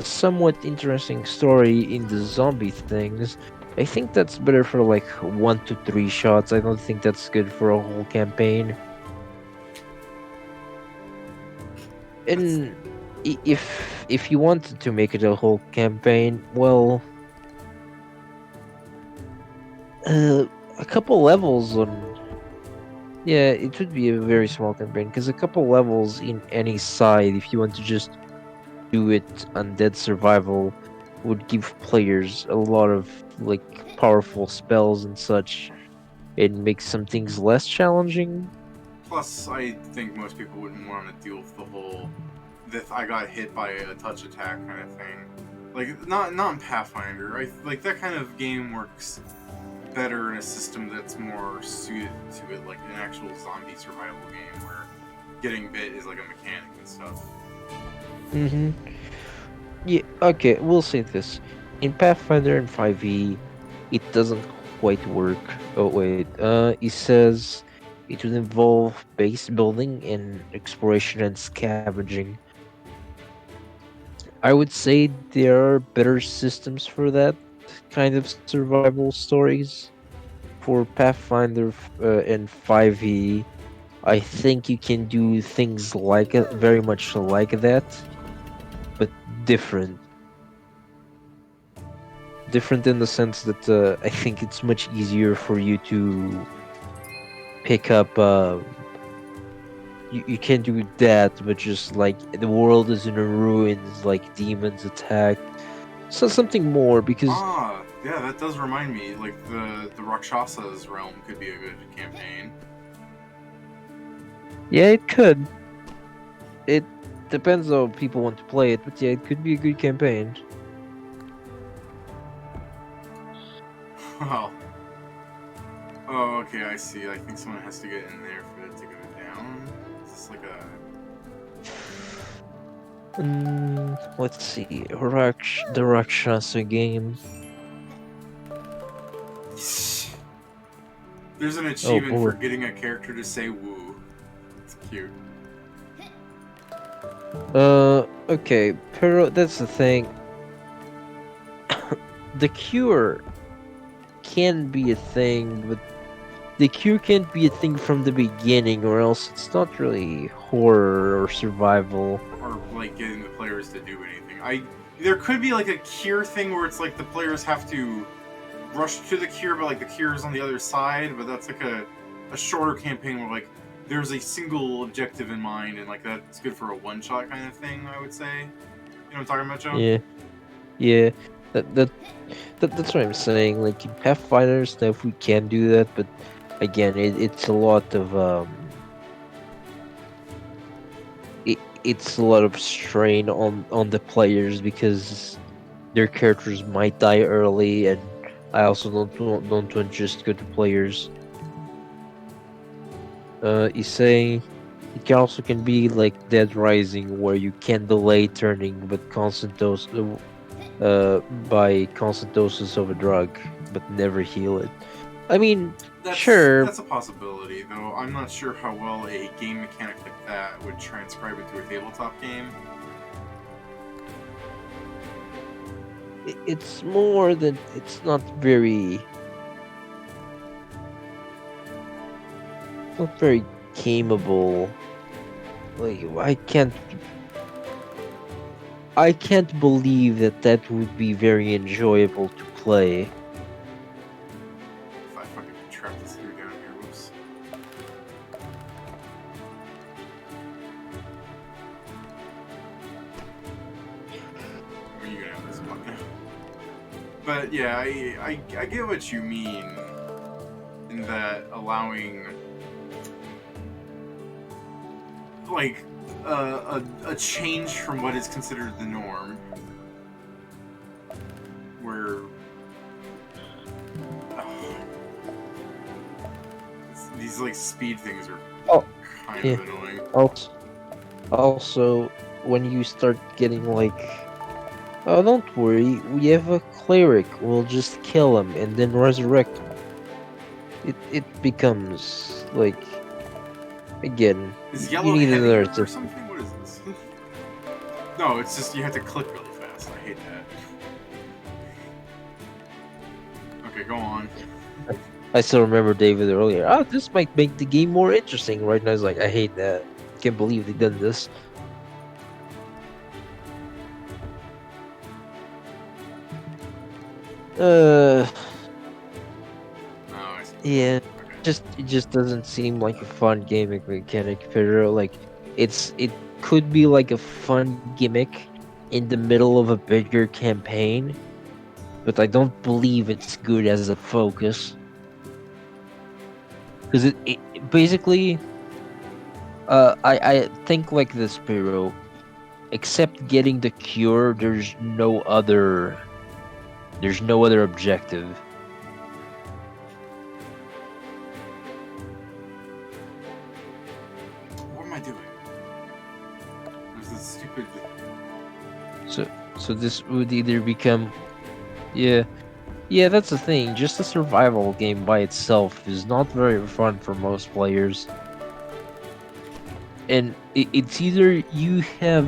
somewhat interesting story in the zombie things. I think that's better for like 1 to 3 shots. I don't think that's good for a whole campaign. That's And if you wanted to make it a whole campaign, well, uh, a couple levels on. Yeah, it would be a very small campaign because a couple levels in any side, if you want to just do it undead survival, would give players a lot of like powerful spells and such. It makes some things less challenging. plus. I think most people wouldn't want to deal with the whole that I got hit by a touch attack kind of thing. Like not in Pathfinder. I like that kind of game works better in a system that's more suited to it, like an actual zombie survival game where getting bit is like a mechanic and stuff. Mm-hmm. Yeah. Okay. We'll say this in Pathfinder and 5e, it doesn't quite work. Oh wait. It says it would involve base building and exploration and scavenging. I would say there are better systems for that kind of survival stories. For Pathfinder and 5e, I think you can do things like it, very much like that, but different. Different in the sense that I think it's much easier for you to pick up you can do that, but just like the world is in ruins, like demons attack, so something more because Ah, yeah, that does remind me. Like the Rakshasa's realm could be a good campaign. yeah, it could. It depends on how people want to play it, but yeah, it could be a good campaign. Well, oh, okay, I see. I think someone has to get in there for it to go down. Is this like a? Let's see, the Rakshasa game. There's an Oh achievement for boy. getting a character to say "woo." It's cute. Okay, pero that's the thing. The cure can be a thing, but the cure can't be a thing from the beginning, or else it's not really horror or survival. Or like getting the players to do anything. There could be like a cure thing where it's like the players have to rush to the cure, but like the cure is on the other side. But that's like a shorter campaign where like there's a single objective in mind, and like that's good for a one shot kind of thing. I would say. You know what I'm talking about, Joe? Yeah, yeah. That that that's what I'm saying. Like in Pathfinder stuff, we can do that, but again, it's a lot of it's a lot of strain on the players because their characters might die early, and I also don't want just good players. He's saying it can also can be like Dead Rising, where you can delay turning, but constant dose by constant doses of a drug, but never heal it. I mean, sure, That's a possibility, though. I'm not sure how well a game mechanic like that would transcribe into a tabletop game. it's more than it's not very gameable. Like I can't believe that would be very enjoyable to play. If I fucking trap this dude down here, whoops. I mean, you can have this one now. But yeah, I get what you mean in that allowing like a change from what is considered the norm, where these like speed things are Oh, kind yeah. of annoying. Also, when you start getting like, oh, don't worry, we have a cleric. We'll just kill him and then resurrect him. It becomes like again, Is you yellow need another heavier or system. something? What is this? No, it's just you have to click really fast. I hate that. Okay, go on. I still remember David earlier. Oh, this might make the game more interesting. Right now, it's like I hate that. Can't believe they done this. Uh, Oh, I see. yeah. Okay. Just it just doesn't seem like a fun gaming mechanic, Pedro. Like it could be like a fun gimmick in the middle of a bigger campaign, but I don't believe it's good as a focus. Because basically, I think like this, Pedro. Except getting the cure, there's no other objective. What am I doing? There's this stupid. So this would either become yeah. Yeah, that's the thing. Just a survival game by itself is not very fun for most players. And it's either you have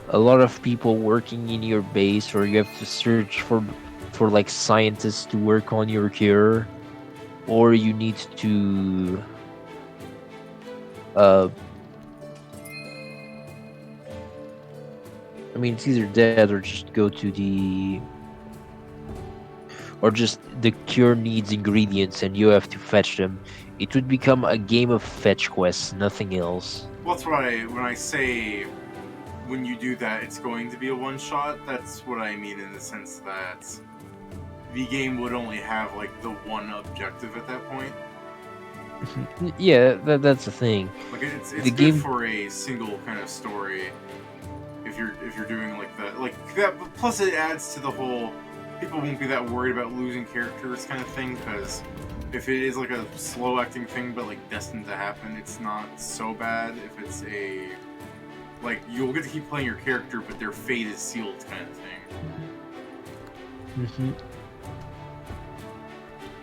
a lot of people working in your base, or you have to search for like scientists to work on your cure, or you need to uh I mean, it's either that or just go to the or just the cure needs ingredients and you have to fetch them. It would become a game of fetch quests, nothing else. Well, that's what when I say when you do that, it's going to be a one shot. That's what I mean in the sense that the game would only have like the one objective at that point. Yeah, that's the thing. Like it's The good game. for a single kind of story if you're doing like that. Plus, it adds to the whole. People won't be that worried about losing characters kind of thing because if it is like a slow acting thing but like destined to happen, it's not so bad. If it's a like you'll get to keep playing your character, but their fate is sealed kind of thing. Mhm.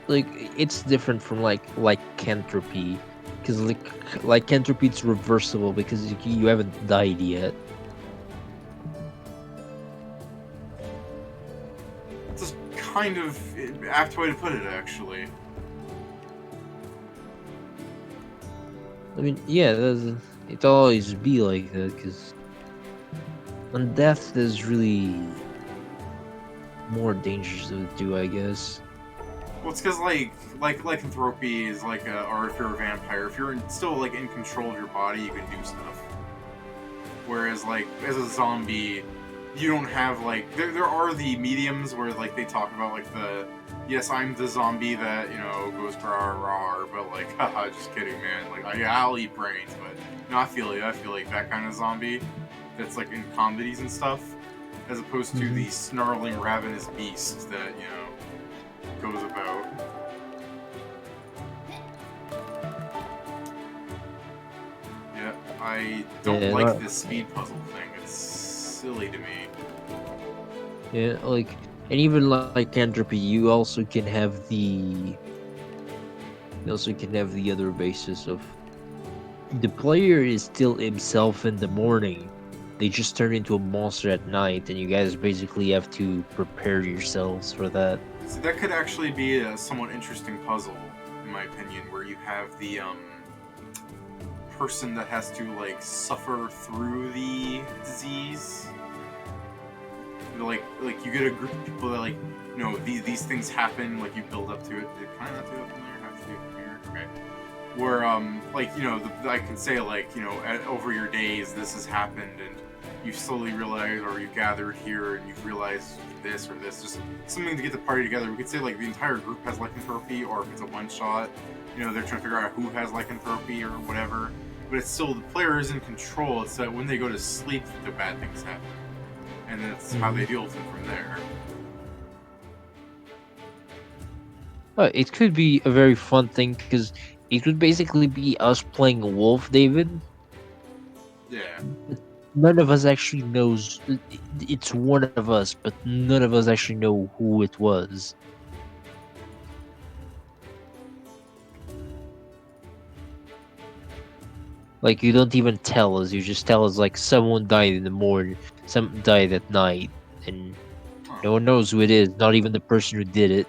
Like it's different from lycanthropy, because lycanthropy it's reversible because you haven't died yet. It's just kind of apt way to put it, actually. I mean, yeah, it'll always be like that because on death there's really more dangers to do, I guess. Well, it's because like lycanthropy is like or if you're a vampire, if you're still like in control of your body, you can do stuff. Whereas like as a zombie, you don't have like there are the mediums where like they talk about like the yes I'm the zombie that goes rah rah, but like haha just kidding man, like I'll eat brains, but no, I feel like that kind of zombie that's like in comedies and stuff, as opposed to the snarling ravenous beast that goes about. Yeah, I don't Yeah, like this speed puzzle thing. It's silly to me. yeah, like, and even like entropy, you also can have the other basis of the player is still himself in the morning. They just turn into a monster at night, and you guys basically have to prepare yourselves for that. So that could actually be a somewhat interesting puzzle, in my opinion, where you have the person that has to like suffer through the disease. Like you get a group of people that like these things happen, like you build up to it. Can I not do it from there? Have to do it from here? Okay. Where I can say like over your days this has happened and you slowly realize or you gathered here and you've realized this or this, just something to get the party together. We could say like the entire group has lycanthropy, or if it's a one shot, they're trying to figure out who has lycanthropy or whatever. But it's still the player is in control. It's that when they go to sleep the bad things happen, and that's how they deal with it from there. It could be a very fun thing because it would basically be us playing Wolf, David. Yeah. But none of us actually knows it's one of us, but none of us actually know who it was. Like you don't even tell us. You just tell us like someone died in the morning, some died at night, and Huh. no one knows who it is. Not even the person who did it.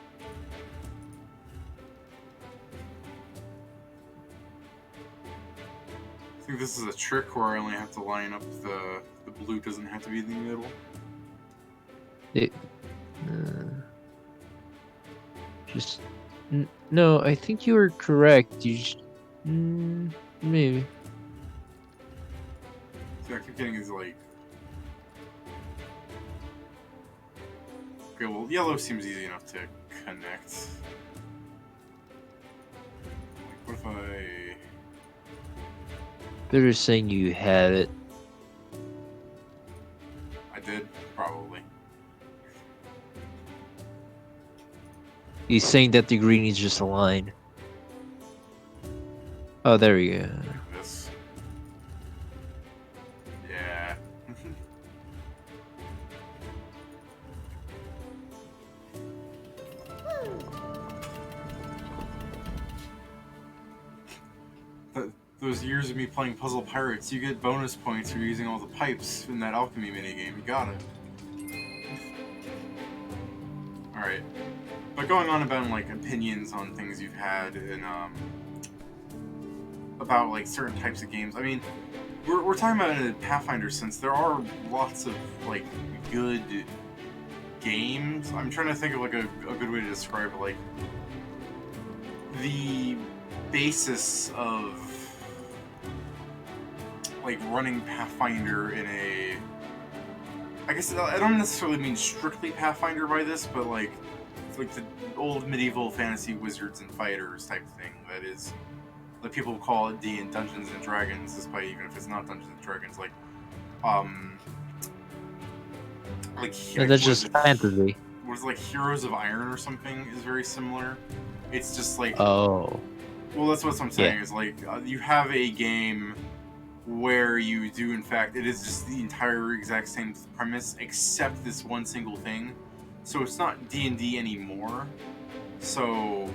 I think this is a trick where I only have to line up the blue doesn't have to be in the middle. It just no. I think you were correct. You just maybe. See, I keep getting these like. Okay, well, yellow seems easy enough to connect. Like, what if I? Better saying you had it. I did probably. He's saying that the green is just a line. Oh, there we go. Like this. Yeah. Those years of me playing Puzzle Pirates, you get bonus points for using all the pipes in that alchemy minigame. You got it. Alright. But going on about like opinions on things you've had and about like certain types of games. I mean, we're talking about it in a Pathfinder sense. There are lots of like good games. I'm trying to think of like a good way to describe it. Like the basis of like running Pathfinder in a. I guess I don't necessarily mean strictly Pathfinder by this, but like the old medieval fantasy wizards and fighters type thing. That is, like people call it D and Dungeons and Dragons, despite even if it's not Dungeons and Dragons. Um, No, like that's what is just it? fantasy. Was like Heroes of Iron or something is very similar. It's just like, Oh, well, that's what I'm yeah. saying. Is like you have a game where you do, in fact, it is just the entire exact same premise except this one single thing. So it's not D&D anymore. So,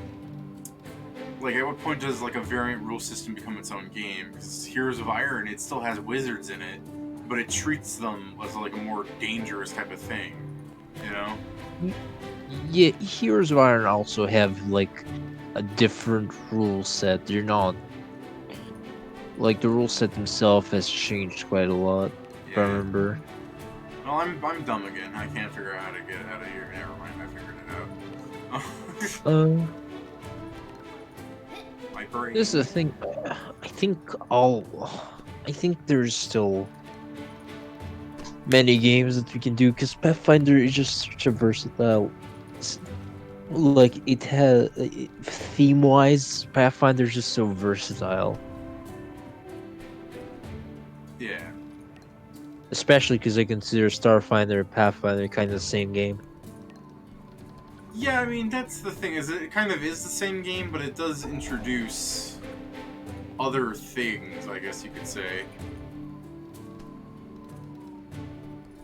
like, at what point does like a variant rule system become its own game? Because Heroes of Iron, it still has wizards in it, but it treats them as like a more dangerous type of thing. You know? Y- Yeah, Heroes of Iron also have like a different rule set. They're not like the rule set themselves has changed quite a lot. If I Yeah. remember. Well, I'm dumb again. I can't figure out how to get out of here. Never mind, I figured it out. Uh, My this is the brain. thing. I think all. I think there's still many games that we can do because Pathfinder is just such a versatile. Like it has theme wise, Pathfinder is just so versatile. Yeah. Especially because I consider Starfinder and Pathfinder kind of the same game. Yeah, I mean that's the thing. Is it kind of is the same game, but it does introduce other things. I guess you could say.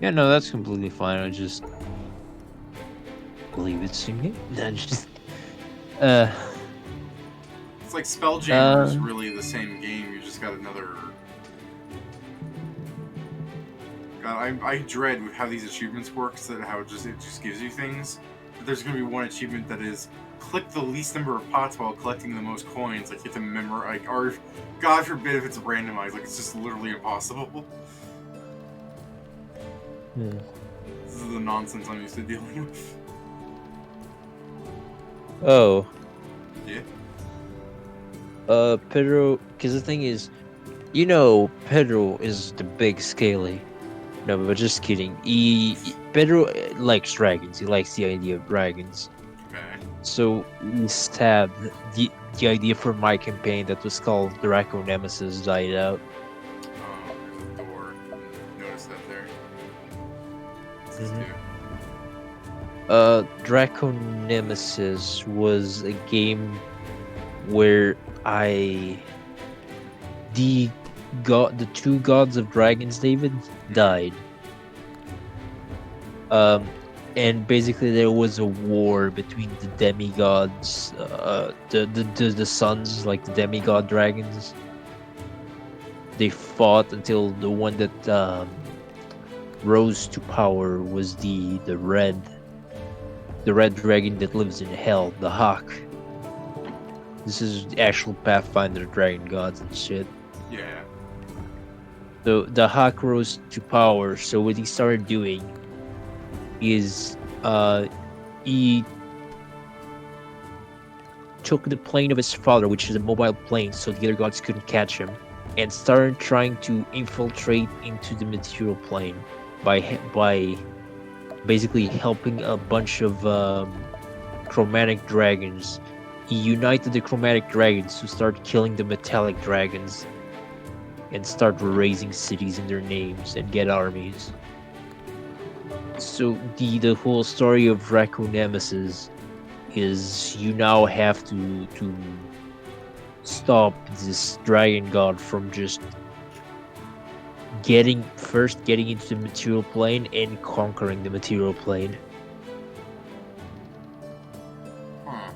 Yeah, no, that's completely fine. I just believe it's the same game. No, just uh It's like Spelljammer uh is really the same game. You just got another. God, I dread how these achievements work. So how it just gives you things. But there's gonna be one achievement that is click the least number of pots while collecting the most coins. Like you have to memorize, like, or God forbid if it's randomized. Like it's just literally impossible. hmm. This is the nonsense I'm used to dealing with. Oh, Yeah. Pedro. Because the thing is, Pedro is the big scaly. No, but just kidding. Pedro likes dragons. He likes the idea of dragons. Okay. So instead, the idea for my campaign that was called Draco Nemesis died out. There's a door. Notice that there. This is hmm two. Draco Nemesis was a game where I the two gods of dragons, David, died. Um, and basically there was a war between the demigods, the sons, like the demigod dragons. They fought until the one that rose to power was the red dragon that lives in hell, the hawk. This is the actual Pathfinder dragon gods and shit. Yeah. So the hawk rose to power. So what he started doing is he took the plane of his father, which is a mobile plane, so the other gods couldn't catch him, and started trying to infiltrate into the material plane by basically helping a bunch of chromatic dragons. He united the chromatic dragons to start killing the metallic dragons and start raising cities in their names and get armies. So the whole story of Draco Nemesis is you now have to stop this dragon god from just getting into the material plane and conquering the material plane. Huh.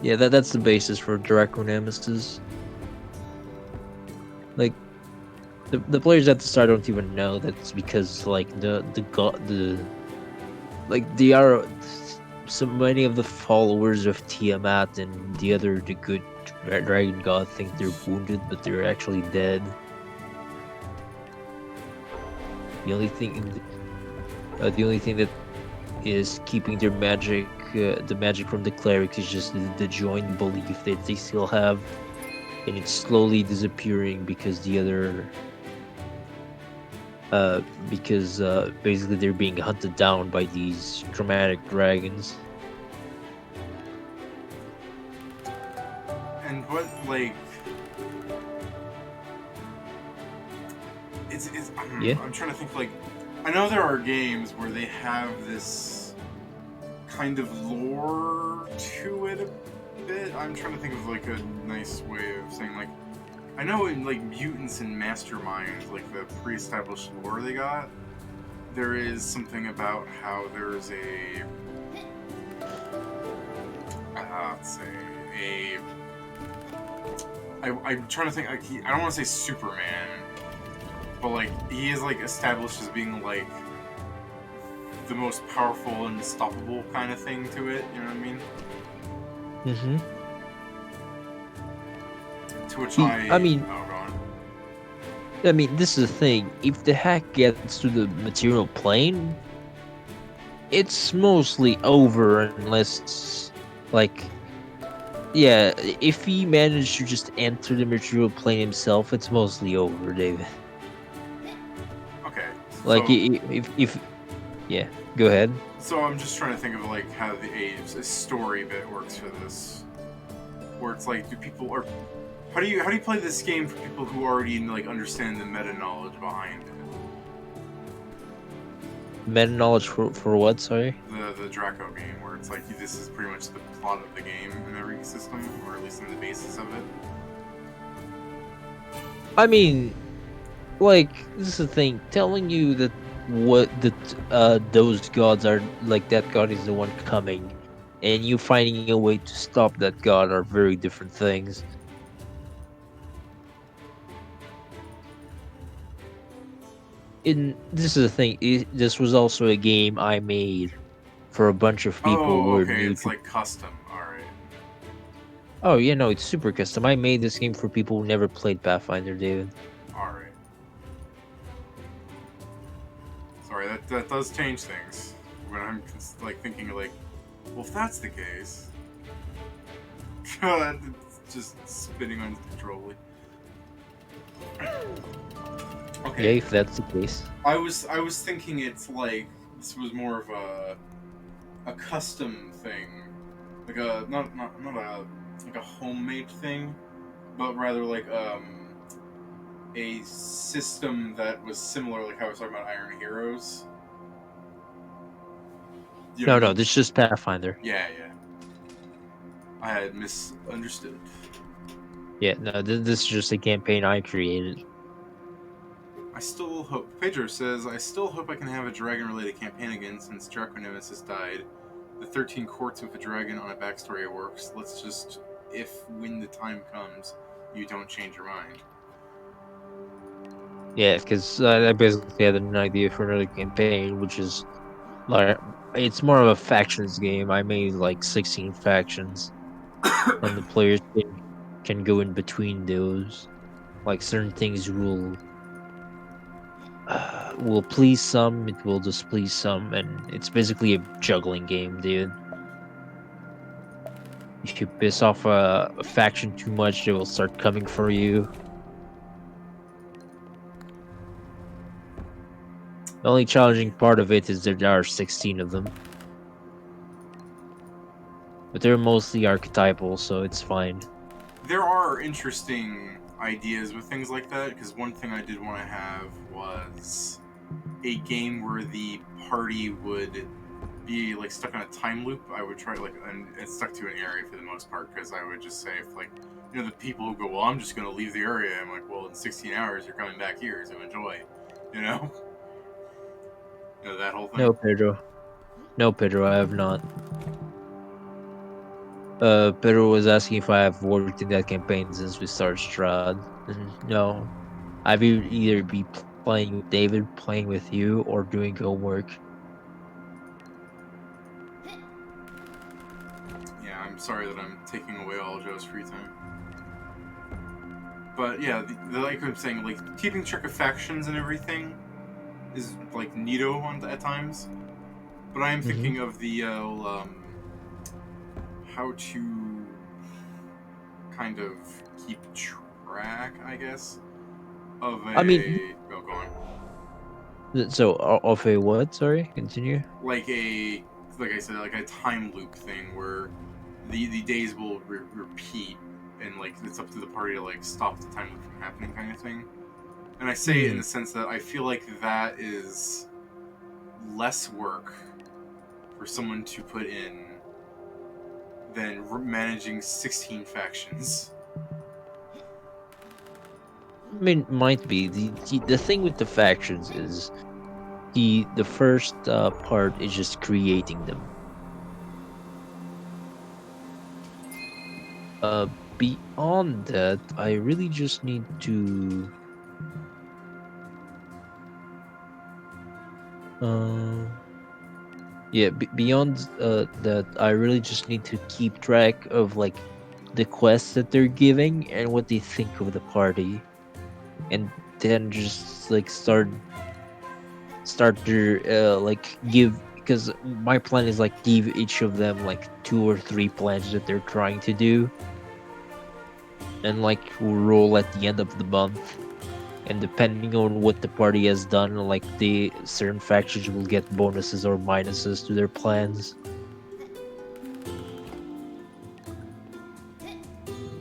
Yeah, that's the basis for Draco Nemesis. Like the players at the start don't even know that's because like the god like they are so many of the followers of Tiamat and the good dragon god think they're wounded, but they're actually dead. The only thing, the only thing that is keeping their magic the magic from the clerics is just the joint belief that they still have, and it's slowly disappearing because the other because basically they're being hunted down by these dramatic dragons. And what, like, it's Yeah. I'm trying to think, like, I know there are games where they have this kind of lore to it a bit. I'm trying to think of, like, a nice way of saying, like, I know in, like, Mutants and Mastermind, like, the pre-established lore they got, there is something about how there's a, let's say, a, I'm trying to think, like, I don't want to say Superman, but, like, he is, like, established as being, like, the most powerful and unstoppable kind of thing to it, you know what I mean? Mm-hmm. To which I mean, oh, go on. this is the thing. If the hack gets to the material plane, it's mostly over unless, like, yeah, if he managed to just enter the material plane himself, it's mostly over, David. Okay, Like, if yeah, go ahead. so I'm just trying to think of, like, how the a story bit works for this, where it's like, do people, or how do you play this game for people who already, like, understand the meta knowledge behind it? Meta knowledge for what? Sorry. The Draco game, where it's like, this is pretty much the plot of the game in every system, or at least in the basis of it. I mean, like, this is the thing. Telling you that those gods are like, that god is the one coming, and you finding a way to stop that god are very different things. And this is the thing. This was also a game I made for a bunch of people who Oh, are okay, new it's to. like custom. All right. Oh yeah, no, it's super custom. I made this game for people who never played Pathfinder, David. All right. Sorry, that does change things when I'm, like, thinking, like, well, if that's the case, God, it's just spinning uncontrollably. Yeah, Okay, if that's the case. I was thinking it's like this was more of a custom thing, like a not a like a homemade thing, but rather like a system that was similar, like how I was talking about Iron Heroes. You know No, what I no, mean? this is just Pathfinder. Yeah, yeah. I had misunderstood. Yeah, no, this is just a campaign I created. I still hope. Pedro says, I still hope I can have a dragon related campaign again since Draco Nemesis died. The 13 Courts with a Dragon on a backstory works. Let's just, if when the time comes, you don't change your mind. Yeah, because I basically had an idea for another campaign, which is like, it's more of a factions game. I made like 16 factions, and the players can go in between those. Like, certain things will please some, it will displease some, and it's basically a juggling game, dude. If you piss off a faction too much, they will start coming for you. The only challenging part of it is that there are 16 of them, but they're mostly archetypal, so it's fine. There are interesting ideas with things like that, because one thing I did want to have was a game where the party would be, like, stuck on a time loop. I would try, like, and it's stuck to an area for the most part, because I would just say, if, like, the people who go, well, I'm just going to leave the area, I'm like, well, in 16 hours you're coming back here, so enjoy, you know that whole thing. No, Pedro. No, Pedro, I have not. Pedro was asking if I have worked in that campaign since we started Strahd. No, I've either be playing with David, playing with you, or doing homework. Yeah, I'm sorry that I'm taking away all Joe's free time. But yeah, like I'm saying, like, keeping track of factions and everything is, like, neato at times. But I am Mm-hmm. thinking of the how to kind of keep track, I guess, of I mean, a. Oh, go on. so of a what? Sorry, continue. Like a, like I said, like a time loop thing where the days will repeat, and like it's up to the party to like stop the time loop from happening, kind of thing. And I say it in Hmm. the sense that I feel like that is less work for someone to put in than managing 16 factions. I mean, might be the thing with the factions is the first part is just creating them. Uh, Beyond that, I really just need to uh yeah, beyond that, I really just need to keep track of like the quests that they're giving and what they think of the party, and then just like start to like give, because my plan is like give each of them like two or three plans that they're trying to do, and like roll at the end of the month. And depending on what the party has done, like the certain factions will get bonuses or minuses to their plans.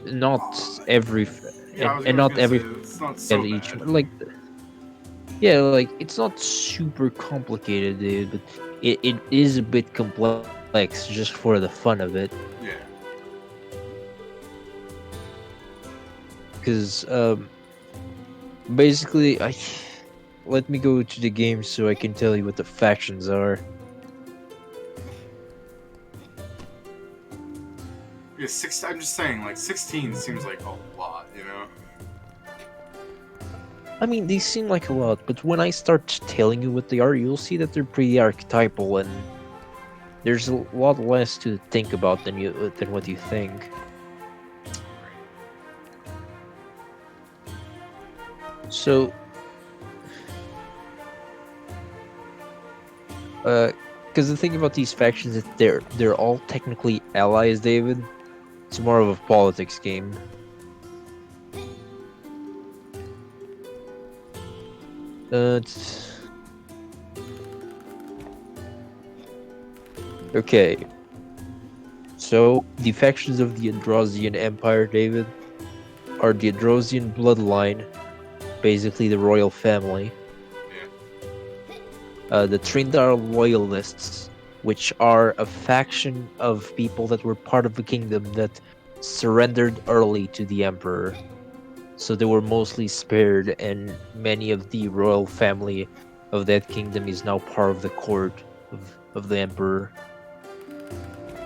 Uh, Not every yeah, I was, and I was not gonna say every it's not at so each, bad. like, yeah, like it's not super complicated, dude, but it is a bit complex just for the fun of it. Yeah. Because basically, I let me go to the game so I can tell you what the factions are. Yeah, six. I'm just saying, like 16 seems like a lot, you know. I mean, they seem like a lot, but when I start telling you what they are, you'll see that they're pretty archetypal, and there's a lot less to think about than what you think. So, uh, because the thing about these factions is they're all technically allies, David. It's more of a politics game. It's okay. So the factions of the Androsian Empire, David, are the Androsian bloodline, basically the royal family. Yeah. The Trindar Loyalists, which are a faction of people that were part of the kingdom that surrendered early to the Emperor. So they were mostly spared, and many of the royal family of that kingdom is now part of the court of the Emperor.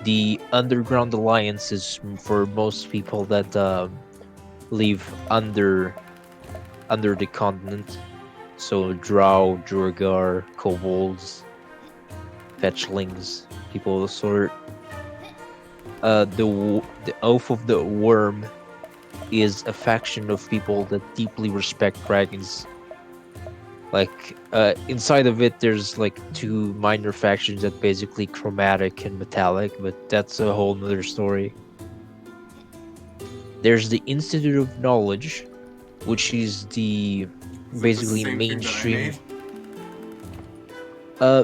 The Underground Alliance is for most people that live under the continent. So Drow, Durgar, kobolds, fetchlings, people of the sort. The Oath of the Worm is a faction of people that deeply respect dragons. Like inside of it, there's like two minor factions that basically chromatic and metallic, but that's a whole nother story. There's the Institute of Knowledge, which is the Is it the basically same thing that I made? mainstream. Uh,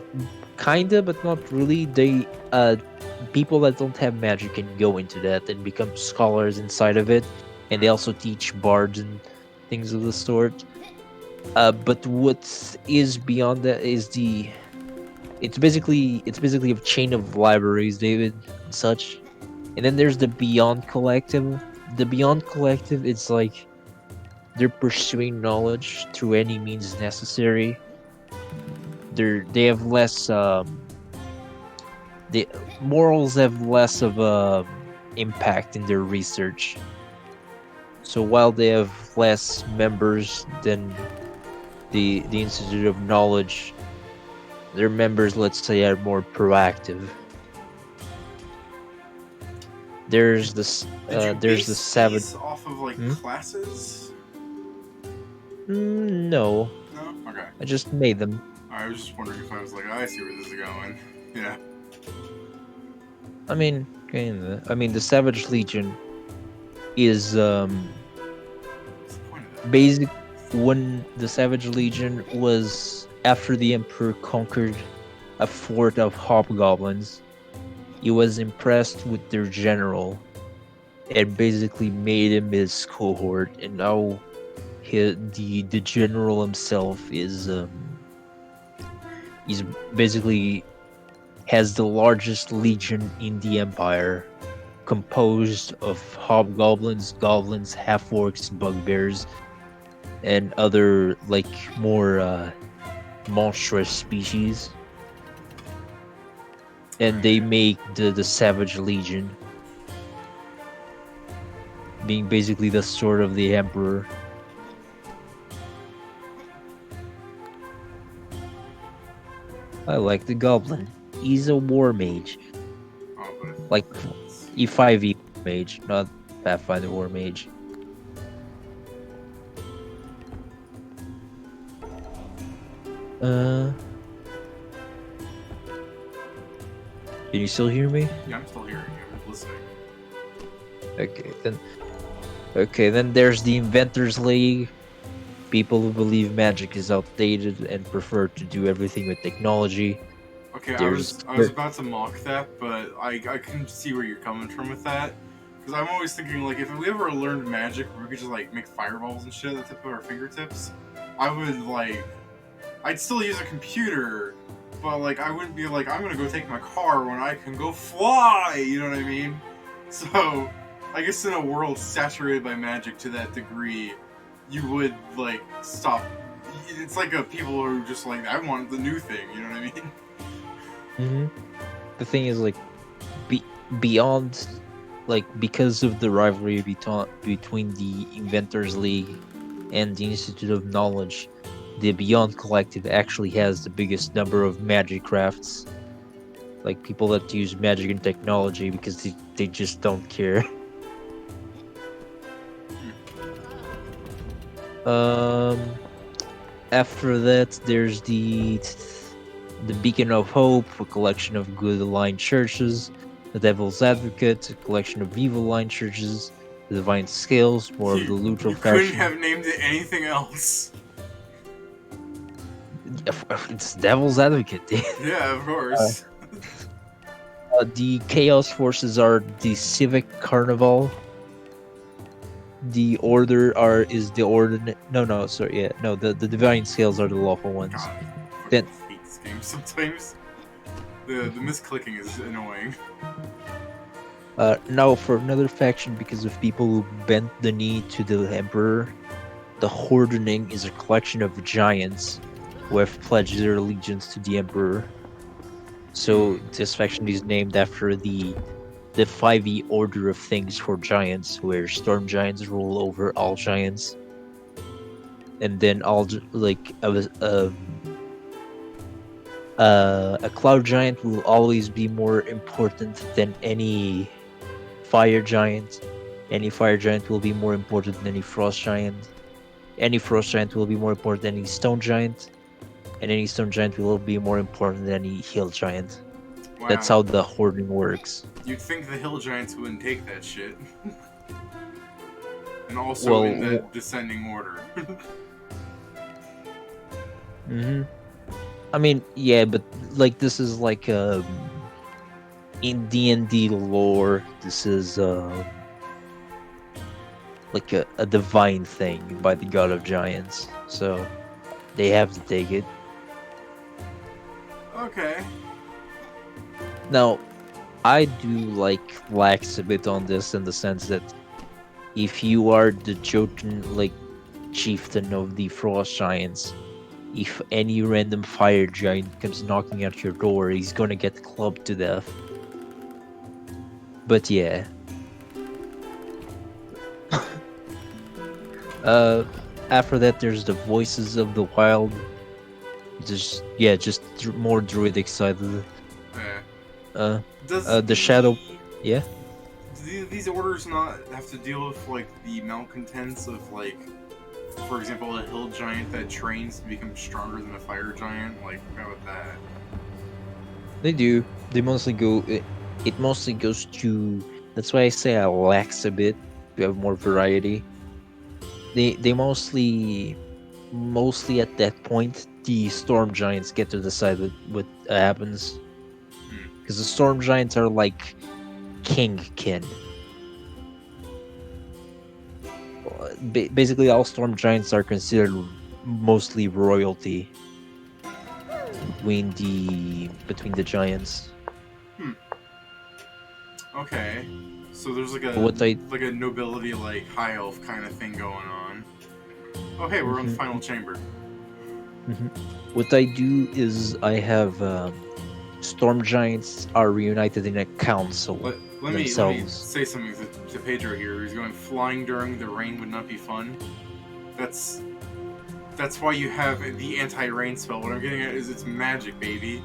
Kinda, but not really. They people that don't have magic can go into that and become scholars inside of it, and they also teach bards and things of the sort. But what is beyond that is it's basically a chain of libraries, David, and such. And then there's the Beyond Collective. The Beyond Collective, it's like they're pursuing knowledge through any means necessary. They have less the morals have less of a impact in their research. So while they have less members than the Institute of Knowledge, their members, let's say, are more proactive. Did you There's the base seven. these off of like Hmm? classes? No, No. Okay. I just made them. I was just wondering if I was like, oh, I see where this is going. Yeah. I mean, Kinda. I mean, the Savage Legion is What's the point of that? basic when the Savage Legion was after the Emperor conquered a fort of hobgoblins. He was impressed with their general and basically made him his cohort, and now the general himself is he's basically has the largest legion in the empire, composed of hobgoblins, goblins, half orcs, bugbears, and other like more monstrous species. And they Alright. make the Savage Legion, being basically the sword of the Emperor. I like the Goblin. He's a war mage, Oh, but like let's see. E5E mage, not Pathfinder war mage. Uh, can you still hear me? Yeah, I'm still hearing you. I'm listening. Okay, then. Okay, then there's the Inventors League. People who believe magic is outdated and prefer to do everything with technology. Okay, I There's was I was about to mock that, but I can see where you're coming from with that. Because I'm always thinking, like, if we ever learned magic where we could just, like, make fireballs and shit at the tip of our fingertips, I would, like, I'd still use a computer, but, like, I wouldn't be like, I'm gonna go take my car when I can go fly, you know what I mean? So, I guess in a world saturated by magic to that degree, you would, like, stop. It's like a people who are just like, I want the new thing, you know what I mean? hmm the thing is like be, beyond like because of the rivalry between the Inventors League and the Institute of Knowledge, the Beyond Collective actually has the biggest number of magic crafts. Like people that use magic and technology because they just don't care. Um, After that, there's the Beacon of Hope, a collection of good aligned churches. The Devil's Advocate, a collection of evil aligned churches. The Divine Scales, more of You the Luther you couldn't faction. have named it anything else. It's Devil's Advocate. Yeah, of uh, course. the Chaos Forces are the Civic Carnival. The Order are is the Order. No, sorry, yeah, no. The Divine Scales are the lawful ones. God, I Then fucking hate this game sometimes. The misclicking is annoying. now for another faction, because of people who bent the knee to the Emperor, the Hordening is a collection of giants who have pledged their allegiance to the Emperor. So Hmm. this faction is named after the 5e order of things for giants, where storm giants rule over all giants, and then like a cloud giant will always be more important than any fire giant. Any fire giant will be more important than any frost giant. Any frost giant will be more important than any stone giant, and any stone giant will be more important than any hill giant. That's Wow. how the hoarding works. You'd think the hill giants wouldn't take that shit. And also in Well, that descending order. hmm I mean, yeah, but like this is like in D&D lore, this is like a divine thing by the god of giants. So they have to take it. Okay. Now, I do like lax a bit on this in the sense that if you are the Jotun like chieftain of the frost giants, if any random fire giant comes knocking at your door, he's gonna get clubbed to death. But yeah, uh, after that there's the voices of the wild. Just yeah, just more druidic side of the Uh, uh, does the shadow. the Yeah, do these orders not have to deal with like the malcontents of like, for example, a hill giant that trains to become stronger than a fire giant? Like, how about that? they do. They mostly go. it mostly goes to. That's why I say I lax a bit to have more variety. They mostly at that point the storm giants get to decide what happens, Hmm. because the storm giants are like kingkin. Basically, all storm giants are considered mostly royalty between the giants. Hmm. Okay. So there's But what I like a nobility like high elf kind of thing going on. Oh hey, we're on the mhm, final chamber. mhm. What I do is I have storm giants are reunited in a council Let me themselves. say something to Pedro here. He's going flying during the rain would not be fun. That's that's why you have the anti-rain spell. What I'm getting at is it's magic, baby.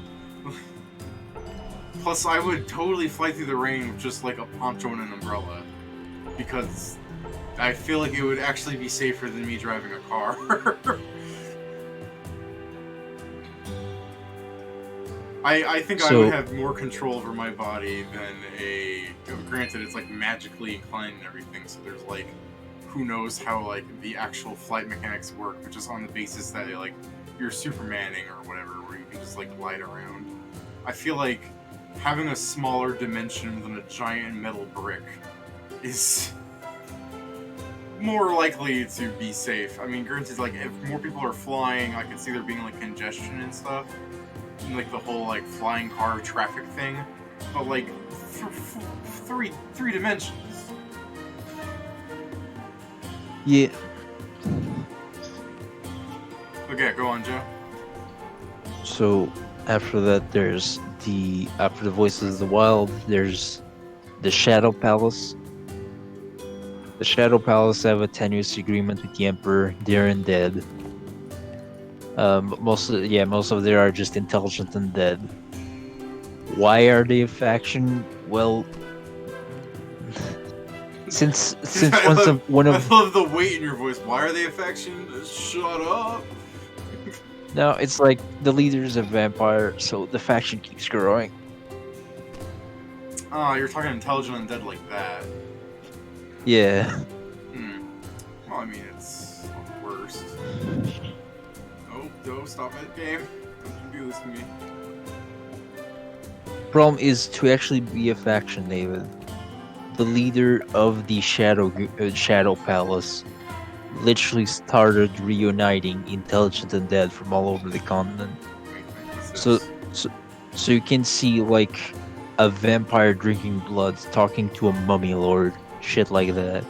Plus, I would totally fly through the rain with just like a poncho and an umbrella because I feel like it would actually be safer than me driving a car. I think I would So have more control over my body than a. Granted, it's like magically inclined and everything, so there's like, who knows how like the actual flight mechanics work, but just on the basis that like you're Supermaning or whatever, where you can just like glide around. I feel like having a smaller dimension than a giant metal brick is more likely to be safe. I mean, granted, like if more people are flying, I could see there being like congestion and stuff, and like the whole like flying car traffic thing. But like three dimensions. yeah, Okay, go on, Joe. so after that there's the after the voices of the wild, there's the Shadow Palace. The Shadow Palace have a tenuous agreement with the Emperor. They're undead. Most of them are just intelligent and dead. Why are they a faction? Well, since one I of love the weight in your voice. Why are they a faction? Shut up. now it's like the leader is a vampire, so the faction keeps growing. Ah, you're talking intelligent and dead like that. Yeah. Hmm. Well, I mean, it's not the worst. Oh, don't stop it, game. Don't you do this to me. Problem is to actually be a faction, David. The leader of the Shadow Palace literally started reuniting intelligent and dead from all over the continent. What's So this? so so you can see like a vampire drinking blood talking to a mummy lord, shit like that.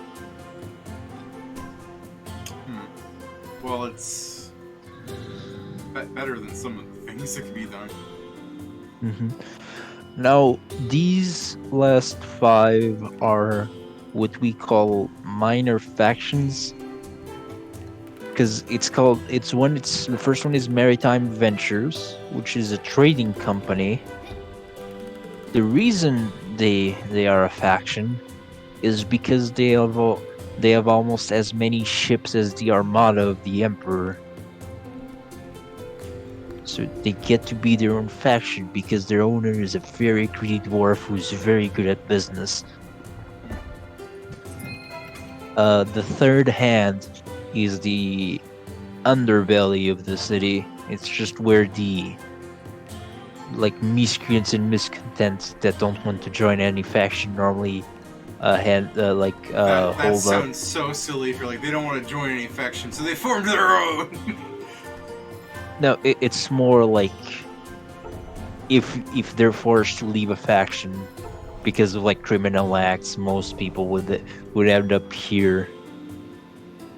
Hmm. Well, it's better than some of the things that can be done. hmm Now these last five are what we call minor factions, because it's the first one is Maritime Ventures, which is a trading company. The reason they are a faction is because they have almost as many ships as the armada of the Emperor. So they get to be their own faction because their owner is a very greedy dwarf who's very good at business. The third hand is the underbelly of the city. It's just where the like miscreants and miscontents that don't want to join any faction normally That hold up. sounds so silly if you're like they don't want to join any faction, so they formed their own. No, it's more like if they're forced to leave a faction because of like criminal acts, most people would end up here,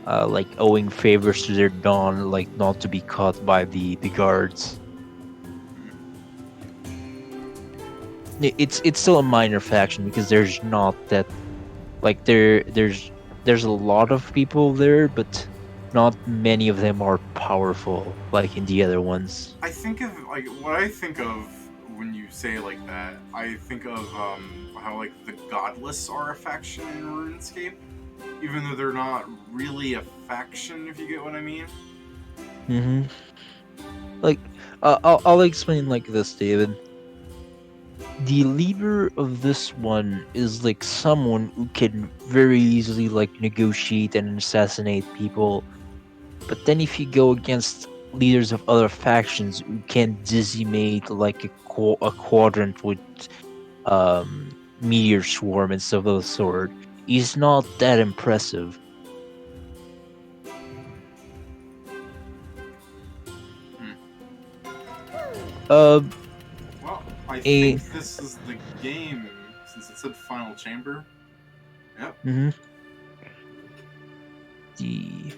like owing favors to their don, like not to be caught by the guards. It's still a minor faction because there's not that like there's a lot of people there, but not many of them are powerful like in the other ones. I think of like what I think of when you say it like that. I think of how like the godless are a faction in RuneScape, even though they're not really a faction. If you get what I mean. hmm Like I'll explain like this, David. the leader of this one is like someone who can very easily like negotiate and assassinate people. But then if you go against leaders of other factions who can decimate like a quadrant with um meteor swarm and stuff of the sort, he's not that impressive. Hmm. Uh, Well, I a think this is the game since it said Final Chamber. Yep. mhm, the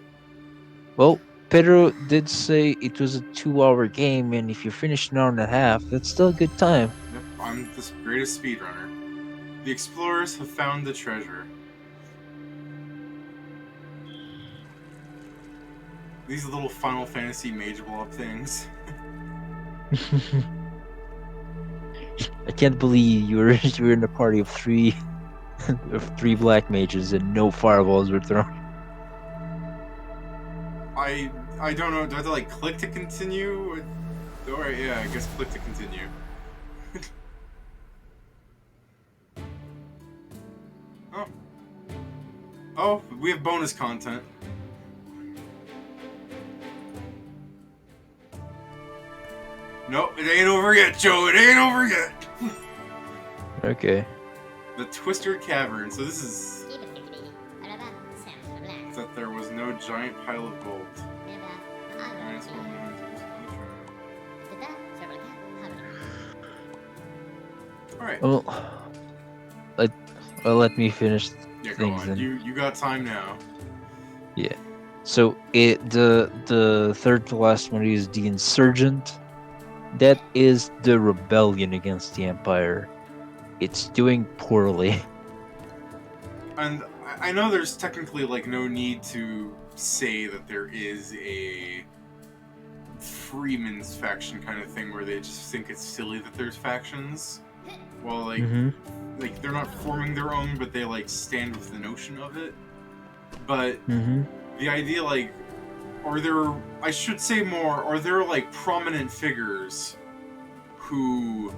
well, Pedro did say it was a 2 hour game, and if you finish an hour and a half, that's still a good time. Yep. I'm the greatest speedrunner. The explorers have found the treasure. These little Final Fantasy Mage Blob things. I can't believe you were you were in a party of three of three black mages and no fireballs were thrown. I I don't know. Do I have to like click to continue? Alright, yeah, I guess click to continue. Oh. Oh, we have bonus content. Nope, it ain't over yet, Joe. It ain't over yet. Okay. The Twisted Cavern. So this is that there was no giant pile of gold. Alright. Well, let let me finish Yeah, go things on. then. You got time now. Yeah. So the third to last one is the insurgent. That is the rebellion against the empire. It's doing poorly. And I know there's technically like no need to say that there is a Freeman's faction kind of thing where they just think it's silly that there's factions. Well, Mm-hmm. like they're not forming their own, but they like stand with the notion of it. But Mm-hmm. the idea, like, are there? I should say more. Are there like prominent figures who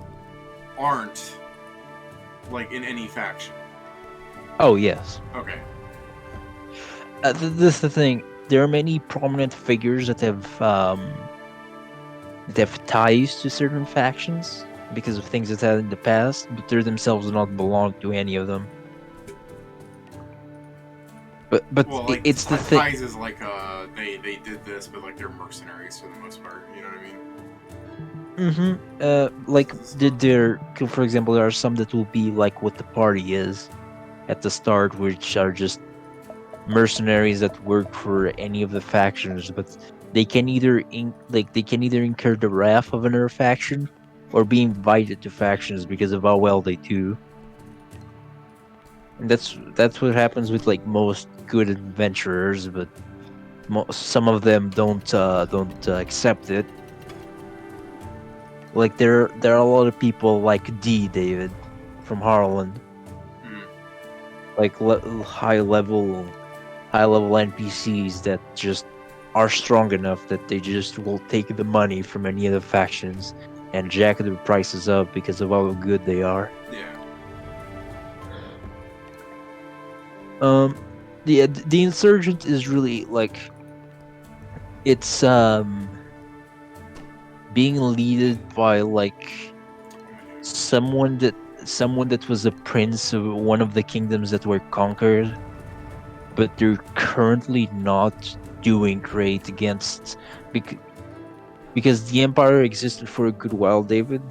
aren't like in any faction? Oh yes. Okay. This is the thing. There are many prominent figures that have ties to certain factions because of things that had in the past, but they themselves do not belong to any of them. But Well, like it's the thing. ties is like they did this, but like they're mercenaries for the most part. You know what I mean? Mm-hmm. Like did there, for example, there are some that will be like what the party is at the start, which are just mercenaries that work for any of the factions, but they can either incur the wrath of another faction or be invited to factions because of how well they do. And that's what happens with like most good adventurers, but some of them don't accept it. Like there are a lot of people like D David from Harlan, Mm. like high level NPCs that just are strong enough that they just will take the money from any other factions and jack their prices up because of how good they are. Yeah. Um, the insurgent is really like it's being leaded by like someone that someone that was a prince of one of the kingdoms that were conquered, but they're currently not doing great against bec- because the empire existed for a good while, David.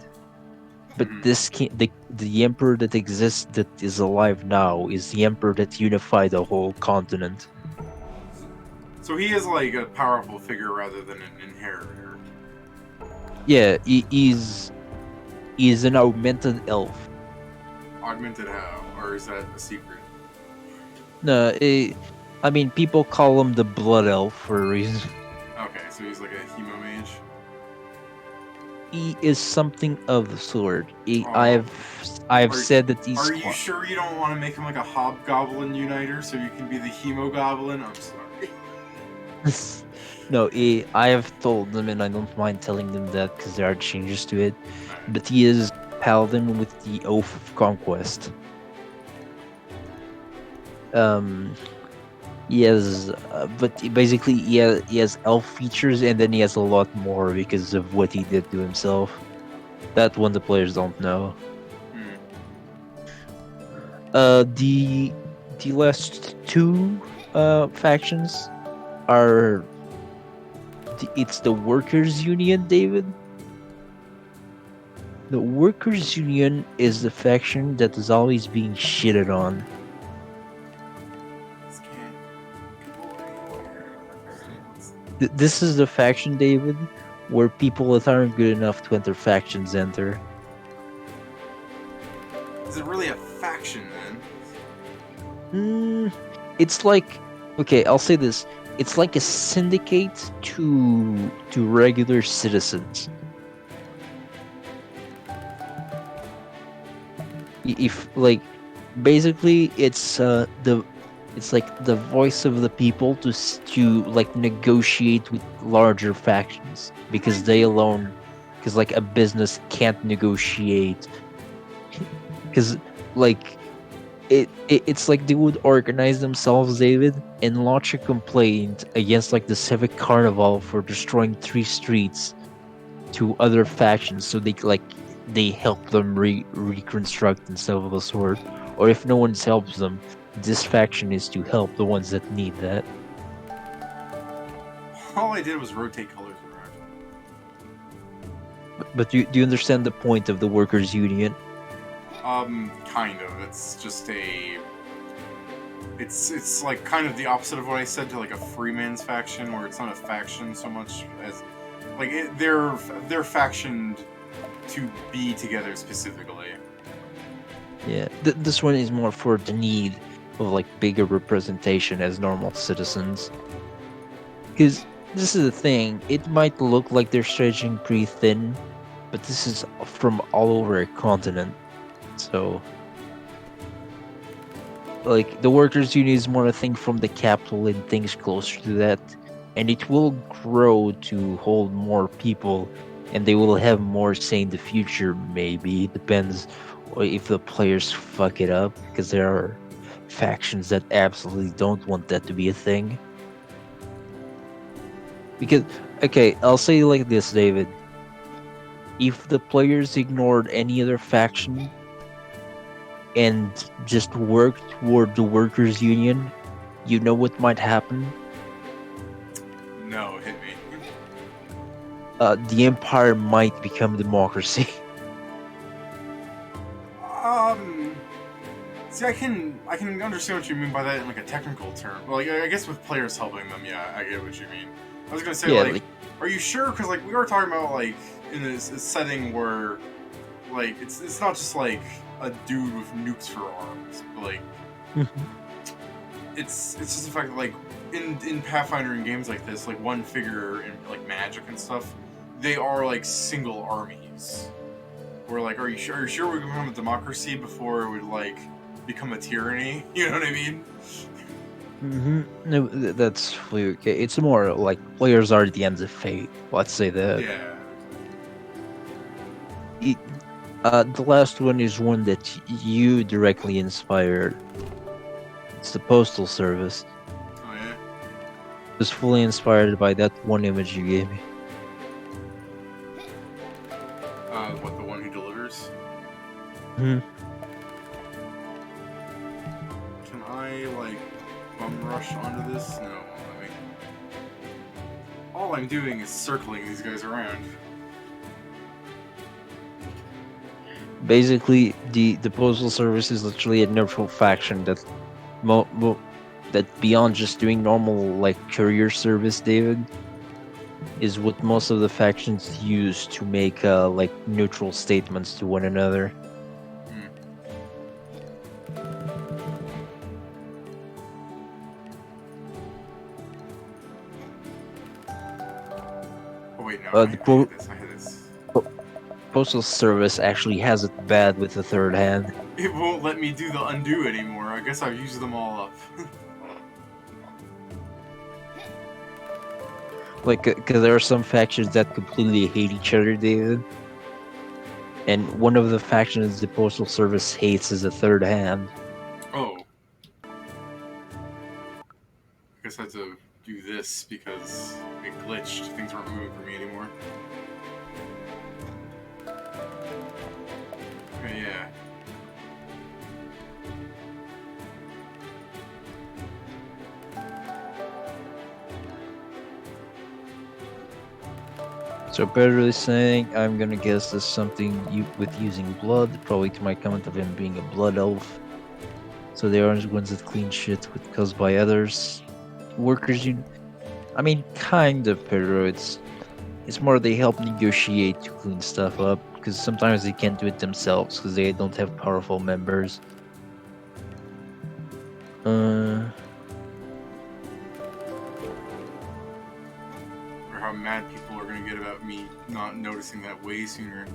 But Mm-hmm. the emperor that exists that is alive now is the emperor that unified the whole continent. So he is like a powerful figure rather than an inheritor. Yeah, he's an augmented elf. Augmented how? Or is that a secret? No, I mean people call him the blood elf for a reason. Okay, so he's like a hemo mage. He is something of the sort. Oh, I've are said that are you sure you don't want to make him like a hobgoblin uniter so you can be the hemo goblin? I'm sorry. no, I have told them, and I don't mind telling them that because there are changes to it. Alright. But he is. paladin with the Oath of Conquest. Um, basically he has elf features, and then he has a lot more because of what he did to himself. That one the players don't know. Hmm. The last two factions are it's the Workers Union, David. The Workers Union is the faction that is always being shitted on. This can't go anywhere. This is the faction, David, where people that aren't good enough to enter factions enter. Is it really a faction then? Mm, it's like okay, I'll say this. It's like a syndicate to regular citizens. If like basically it's like the voice of the people to like negotiate with larger factions because they alone because like a business can't negotiate because like it's like they would organize themselves, David, and launch a complaint against like the Civic Carnival for destroying 3 streets to other factions, so they help them reconstruct and stuff of the sort. Or if no one helps them, this faction is to help the ones that need that. All I did was rotate colors around. But do you understand the point of the workers' union? Kind of. It's like kind of the opposite of what I said to like a freeman's faction, where it's not a faction so much as like they're factioned to be together specifically. Yeah, this one is more for the need of like bigger representation as normal citizens. Because this is the thing, it might look like they're stretching pretty thin, but this is from all over a continent. So, like, the workers' union is more a thing from the capital and things closer to that. And it will grow to hold more people, and they will have more say in the future, maybe. It depends if the players fuck it up, because there are factions that absolutely don't want that to be a thing. Because, okay, I'll say it like this, David. If the players ignored any other faction and just worked toward the workers' union, you know what might happen? No, hit me. The empire might become democracy. um, See, I can understand what you mean by that in like a technical term. Well, like I guess with players helping them, yeah, I get what you mean. I was gonna say Yeah, like, like are you sure? Because like we were talking about like in a setting where like it's not just like a dude with nukes for arms, but like mhm. it's just the fact that like in Pathfinder and games like this, like one figure in like Magic and stuff, they are like single armies. We're like, are you sure we become a democracy before it would like become a tyranny? You know what I mean? No, that's fully okay. It's more like players are the ends of fate. Let's say that. Yeah. It, the last one is one that you directly inspired. It's the Postal Service. Oh yeah. It was fully inspired by that one image you gave me. What, the one who delivers? Mhm. Can I like bum rush onto this? No, it won't let me. All I'm doing is circling these guys around. Basically, the Postal Service is literally a neutral faction that that beyond just doing normal like courier service, David, is what most of the factions use to make like neutral statements to one another. Hmm. Oh wait, no, Uh, I, the I had po- this. I had this. po- Postal Service actually has it bad with the third hand. It won't let me do the undo anymore. I guess I've used them all up. Like, because there are some factions that completely hate each other, David. and one of the factions the Postal Service hates is the Third Hand. Oh, I guess I had to do this because it glitched. Things weren't moving for me anymore. Okay, yeah. So Pedro is saying, I'm gonna guess this something with using blood, probably to my comment of him being a blood elf. So they aren't ones that clean shit with caused by others. Workers, I mean, kind of Pedro. It's more they help negotiate to clean stuff up because sometimes they can't do it themselves because they don't have powerful members. Uh, Or how mad people are gonna get about me not noticing that way sooner.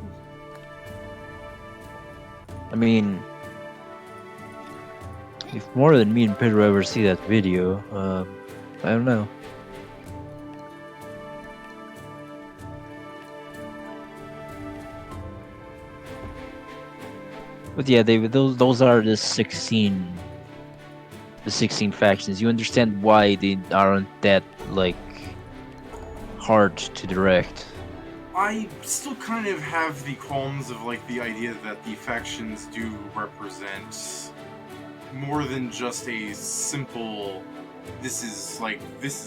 I mean, if more than me and Pedro ever see that video, I don't know. But yeah, David, those are the 16 factions. You understand why they aren't that like hard to direct. I still kind of have the qualms of like the idea that the factions do represent more than just a simple this is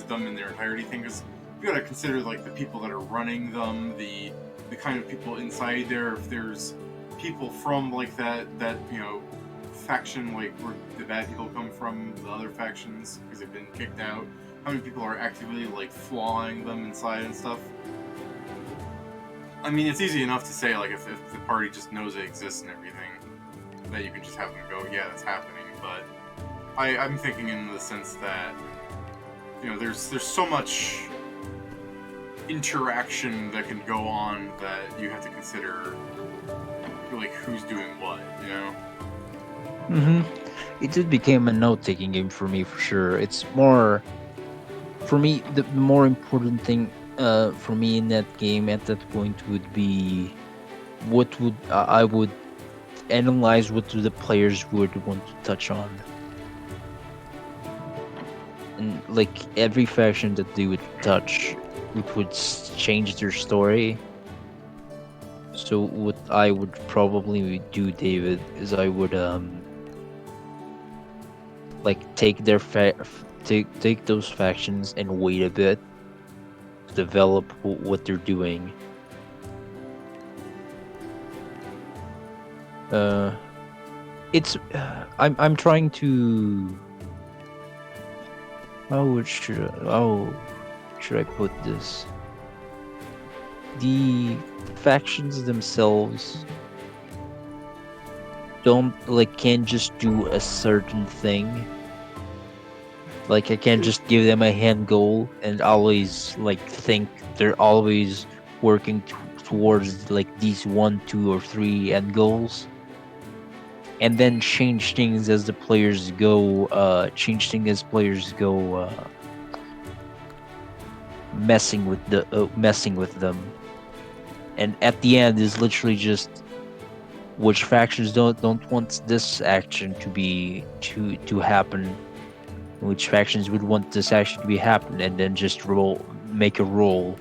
them in their entirety thing, because you gotta consider like the people that are running them, the kind of people inside there. If there's people from like that faction, like where the bad people come from, the other factions because they've been kicked out, how many people are actively like flying them inside and stuff. I mean, it's easy enough to say like if the party just knows it exists and everything, that you can just have them go, yeah, that's happening. But I'm thinking in the sense that there's so much interaction that can go on that you have to consider like who's doing what. It just became a note-taking game for me for sure. It's more for me the more important thing for me in that game at that point would be what would I would analyze what the players would want to touch on. And like every faction that they would touch, it would change their story. So what I would probably do, David, is I would like take take those factions and wait a bit to develop what they're doing. Uh, it's I'm trying to how should I put this? The factions themselves can't just do a certain thing. Like I can't just give them a hand goal and always like think they're always working towards like these 1, 2, or 3 end goals, and then change things as the players go. Messing with them, and at the end is literally just which factions don't want this action to happen, which factions would want this action to be happen, and then just make a roll.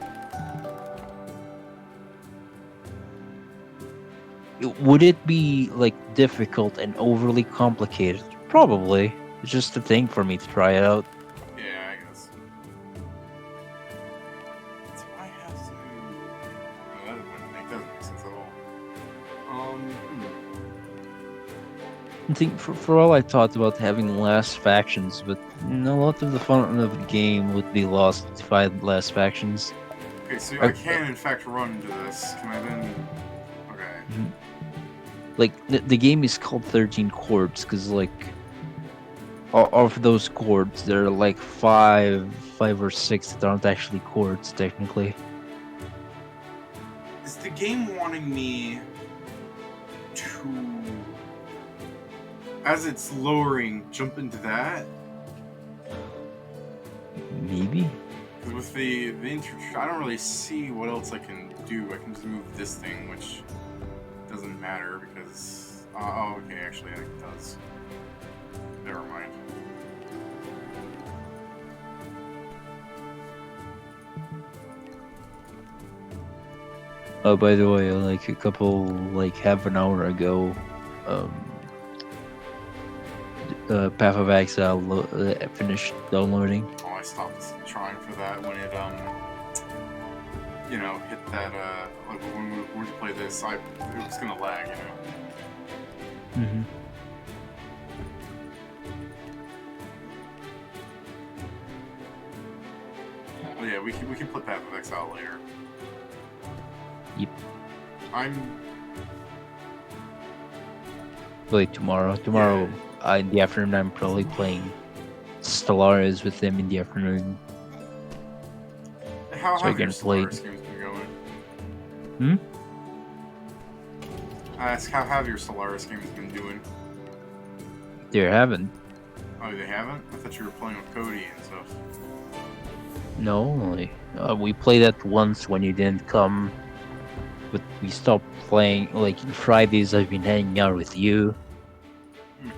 Would it be like difficult and overly complicated? Probably. It's just a thing for me to try it out. Yeah, I guess. Do I have to? No, that doesn't make sense at all. I think for all I thought about having less factions, but a lot of the fun of the game would be lost if I had less factions. Okay, so I I, can in fact run into this. Can I then? Okay. Mhm. Like the game is called 13 chords because like of those chords there are like five or six that aren't actually chords technically. Is the game wanting me to, as it's lowering, jump into that? Maybe. Because with the intro, I don't really see what else I can do. I can just move this thing, which doesn't doesn't matter because. Oh, okay. Actually, I think it does. Never mind. Oh, by the way, like a couple, like half an hour ago, um, Path of Exile finished downloading. Oh, I stopped trying for that when it hit that like when we play this, it was gonna lag, you know. Hmm. But yeah, we can play Path of Exile later. Yep. I'm Like tomorrow. yeah. Tomorrow, in the afternoon, I'm probably playing Stellaris with them in the afternoon, How so I have your can play. Stellaris games been going? Hmm. I ask how have your Stellaris games been doing? They haven't. Oh, they haven't. I thought you were playing with Cody and stuff. No, like, we played that once when you didn't come, but we stopped playing. Like Fridays, I've been hanging out with you. Hmm.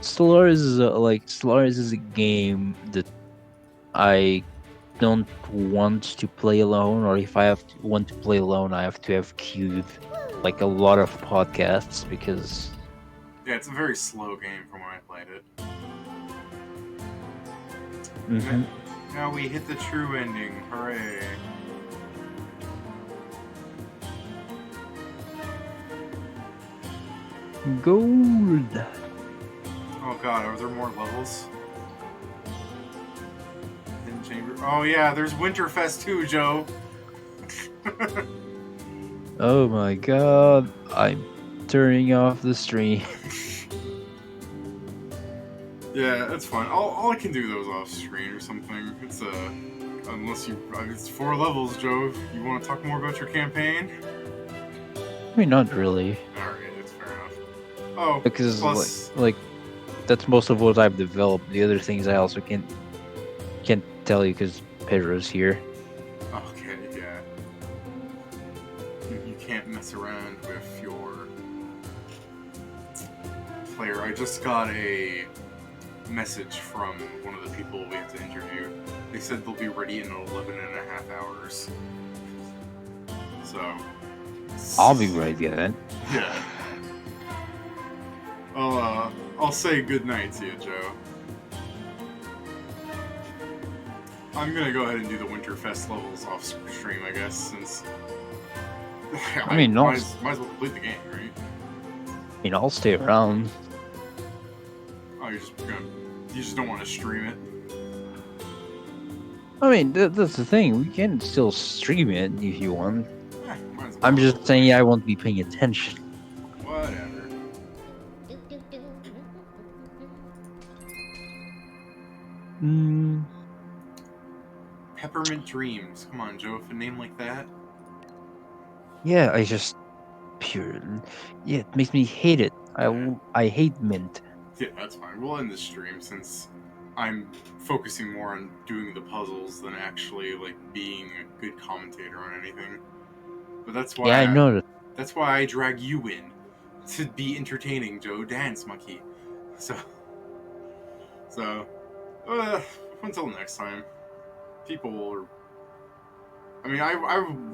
Stellaris is a game that I don't want to play alone, or if I want to play alone, I have to have queued like a lot of podcasts because. Yeah, it's a very slow game from when I played it. Hmm. Now we hit the true ending. Hooray! Gold. Oh god, are there more levels? Hidden chamber. Oh yeah, there's Winterfest too, Joe. Oh my god, I'm turning off the stream. Yeah, that's fine. All I can do though is off screen or something. It's unless you, it's 4 levels, Joe. You want to talk more about your campaign? I mean, not really, All right, that's fair enough. Oh, because plus, like that's most of what I've developed. The other things I also can't tell you because Pedro's here. okay, yeah. You can't mess around with your player. I just got a message from one of the people we have to interview. They said they'll be ready in 11 and a half hours. So, I'll be ready then. yeah. I'll say good night to you, Joe. I'm gonna go ahead and do the Winterfest levels off stream, I guess, since I mean, I'll, might as well complete the game, right? I mean, I'll stay around. Oh, you just don't want to stream it. I mean, that's the thing. We can still stream it if you want. Might as well. I'm just saying I won't be paying attention. Whatever. Mm, Peppermint Dreams. Come on, Joe. With a name like that. yeah, I just pure. Yeah, it makes me hate it. Yeah. I hate mint. Yeah, that's fine. We'll end the stream since I'm focusing more on doing the puzzles than actually like being a good commentator on anything. But Yeah, I know that. that's why I drag you in to be entertaining, Joe. Dance monkey. So so uh, until next time, people are. I mean, I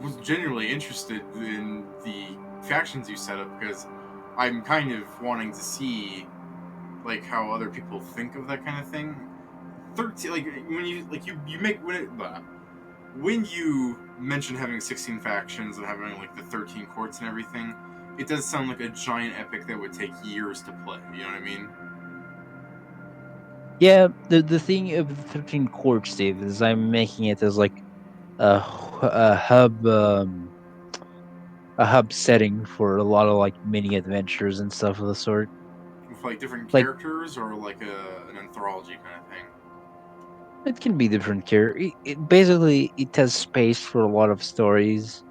was genuinely interested in the factions you set up because I'm kind of wanting to see like how other people think of that kind of thing. 13, like when you make when you mention having 16 factions and having like the 13 courts and everything, it does sound like a giant epic that would take years to play. You know what I mean? Yeah, the thing of the 13 chord Steve is I'm making it as like a hub a hub setting for a lot of like mini adventures and stuff of the sort. With like different Like characters or like an anthology kind of thing. it can be different care. Basically it has space for a lot of stories.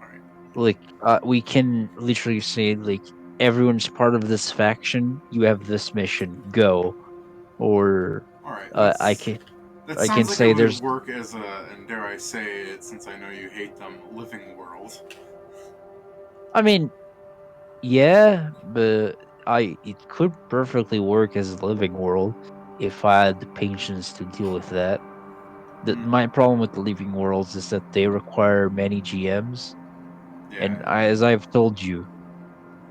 All right. Like we can literally say like everyone's part of this faction. You have this mission. Go. or All right, I that's can that I can sounds like it say would there's. work as a, and dare I say it, since I know you hate them, living world. I mean, yeah, but I it could perfectly work as a living world if I had the patience to deal with that. Hmm. My problem with the living worlds is that they require many GMs, and Yeah. as I've told you,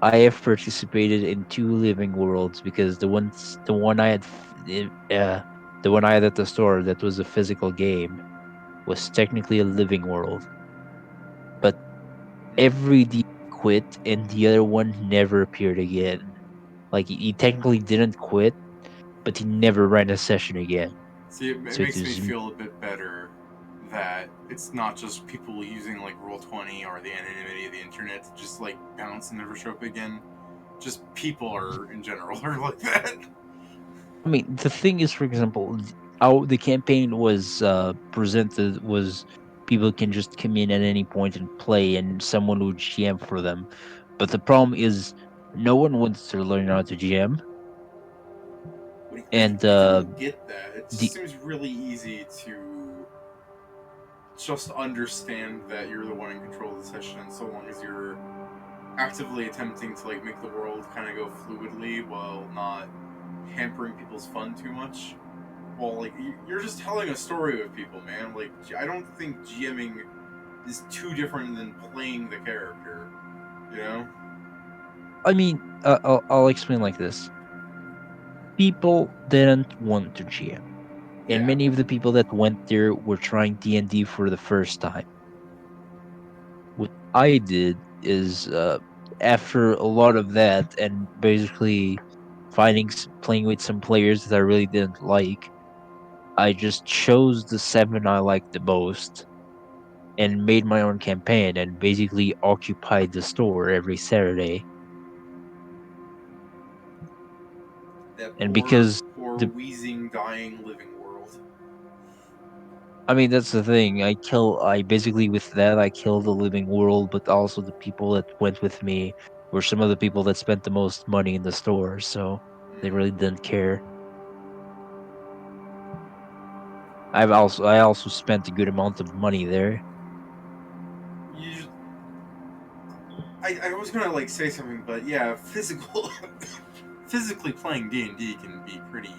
I have participated in two living worlds because the one I had, the one I had at the store that was a physical game was technically a living world, but Hmm. every D quit and the other one never appeared again. Like he technically didn't quit, but he never ran a session again. See, it So it makes me was, feel a bit better that it's not just people using like Roll20 or the anonymity of the internet to just like bounce and never show up again. Just people are in general are like that. I mean, the thing is, for example, how the campaign was presented was people can just come in at any point and play, and someone would GM for them. But the problem is, no one wants to learn how to GM, and I don't get that. It just the seems really easy to just understand that you're the one in control of the session, and so long as you're actively attempting to like make the world kind of go fluidly while not hampering people's fun too much. Well, like you're just telling a story with people, man. Like I don't think GMing is too different than playing the character. You know? I mean, I'll explain like this: people didn't want to GM, and Yeah. many of the people that went there were trying D&D for the first time. What I did is, after a lot of that, and basically playing with some players that I really didn't like, I just chose the seven I liked the most and made my own campaign and basically occupied the store every Saturday. That And poor, because poor the wheezing, dying, living world. I mean, that's the thing. I basically with that I killed the living world, but also the people that went with me were some of the people that spent the most money in the store, so they Mm. really didn't care. I also spent a good amount of money there. You, I was gonna like say something, but yeah, physical, physically playing D&D can be pretty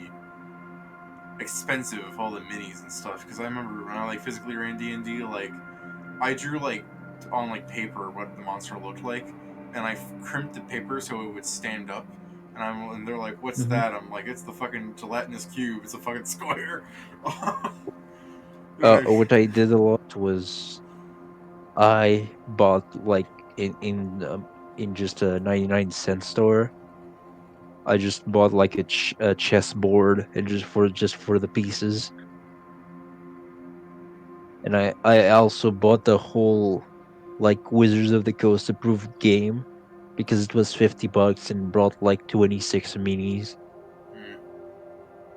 expensive with all the minis and stuff. Because I remember when I like physically ran D&D, like I drew like on like paper what the monster looked like, and I crimped the paper so it would stand up. And they're like, "What's hmm that?" I'm like, "It's the fucking gelatinous cube. It's a fucking square." What I did a lot was I bought like in just a 99-cent store. I just bought like a chessboard and just for the pieces, and I also bought the whole like Wizards of the Coast approved game because it was $50 and brought like 26 minis. Hmm.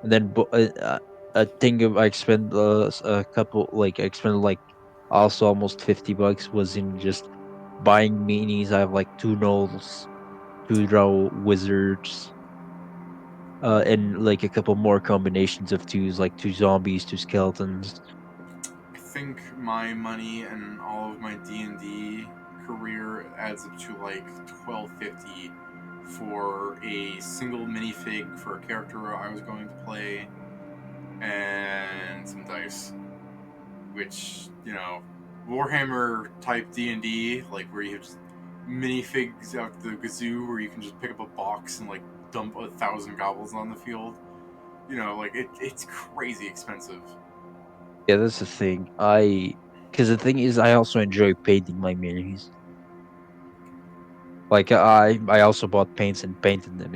And then I think I spent a couple like I spent like also almost $50 was in just buying minis. I have like two gnolls, two draw wizards, and like a couple more combinations of twos, like two zombies, two skeletons. I think my money and all of my D&D career adds up to like 1250 for a single minifig for a character I was going to play and some dice, which, Warhammer type D&D, like where you have just minifigs out the gazoo where you can just pick up a box and like dump 1,000 goblins on the field. Like it's crazy expensive. Yeah, that's the thing. Because the thing is, I also enjoy painting my minis. Like I also bought paints and painted them.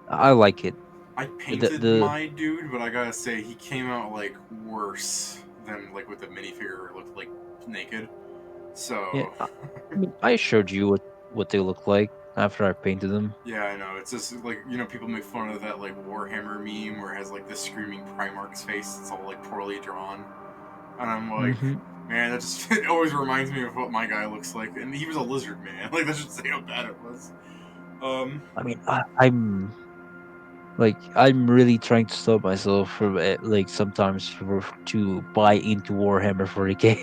I like it. I painted The my dude, but I gotta say he came out like worse than like with the minifigure looked like naked. Yeah, So I mean, I showed you what they look like after I painted them. yeah, I know. It's just like people make fun of that like Warhammer meme where it has like the screaming Primarch's face. It's all like poorly drawn, and I'm like, hmm man, that just it always reminds me of what my guy looks like, and he was a lizard man. Like that should say how bad it was. Um, I mean, I'm. Like I'm really trying to stop myself from like sometimes to buy into Warhammer 40K.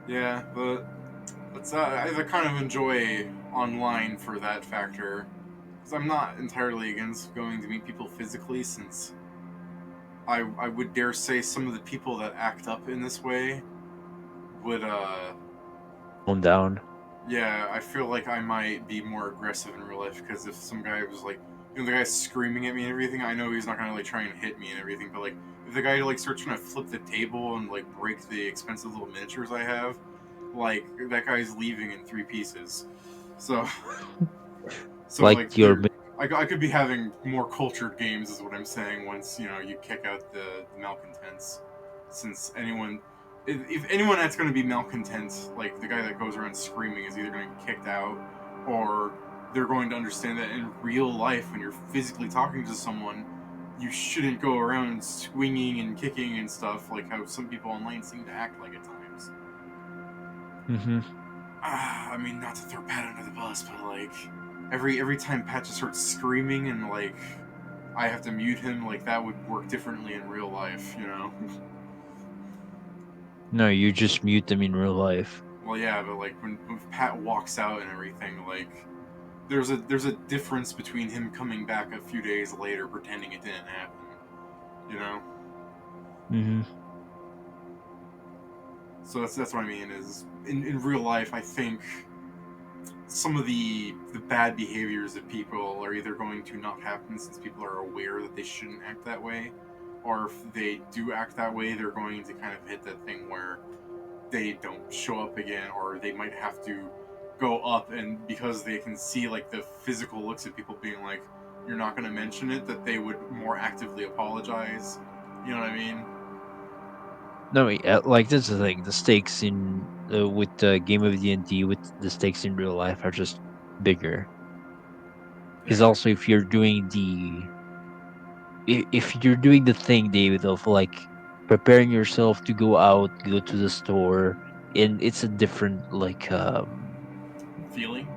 Yeah, but that's I kind of enjoy online for that factor because I'm not entirely against going to meet people physically since I would dare say some of the people that act up in this way would Tone down. yeah, I feel like I might be more aggressive in real life because if some guy was like, you know, the guy's screaming at me and everything, I know he's not gonna like try and hit me and everything, but like if the guy like starts trying to flip the table and like break the expensive little miniatures I have, like that guy's leaving in three pieces. So Like like your there, I could be having more cultured games, is what I'm saying. Once you know you kick out the malcontents, since anyone, if anyone that's going to be malcontent, like the guy that goes around screaming, is either going to get kicked out, or they're going to understand that in real life, when you're physically talking to someone, you shouldn't go around swinging and kicking and stuff like how some people online seem to act like at times. hmm I mean, not to throw Pat under the bus, but like every time Pat just starts screaming and like I have to mute him, like that would work differently in real life, you know? No, you just mute them in real life. Well, yeah, but like when Pat walks out and everything, like there's a difference between him coming back a few days later pretending it didn't happen, you know? hmm So that's what I mean is in real life, I think some of the bad behaviors of people are either going to not happen since people are aware that they shouldn't act that way, or if they do act that way, they're going to kind of hit that thing where they don't show up again, or they might have to go up and because they can see like the physical looks of people being like, "You're not going to mention it," that they would more actively apologize. You know what I mean? No, like that's the thing. The stakes in with the game of D&D with the stakes in real life are just bigger. Because Yeah. also, if you're doing if you're doing the thing, David, of like preparing yourself to go out, go to the store, and it's a different like Feeling.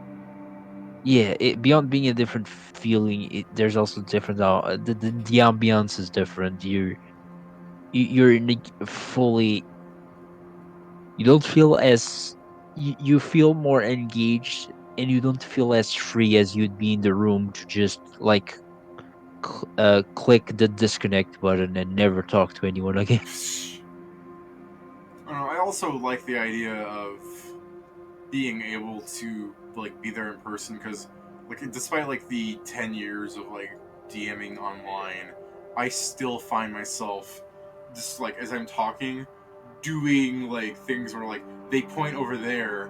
yeah, beyond being a different feeling, there's also different. The ambiance is different. You're in fully. You don't feel as you feel more engaged, and you don't feel as free as you'd be in the room to just like click the disconnect button and never talk to anyone again. I don't know. I also like the idea of being able to like be there in person because like despite like the 10 years of like DMing online, I still find myself just like as I'm talking doing like things where like they point over there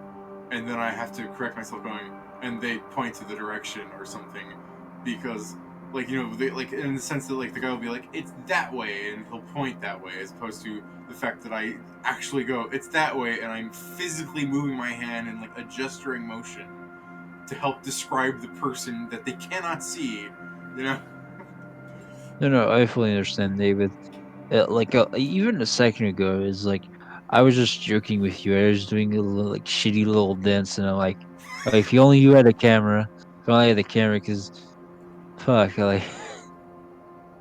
and then I have to correct myself going and they point to the direction or something because like you know they like in the sense that like the guy will be like it's that way and he'll point that way as opposed to the fact that I actually go it's that way and I'm physically moving my hand in like a gesturing motion to help describe the person that they cannot see, you know. No, no, I fully understand, David. Like even a second ago, is like I was just joking with you. I was doing a little like shitty little dance, and I'm like, "Oh, if you only you had a camera, if I only had a camera, because fuck, like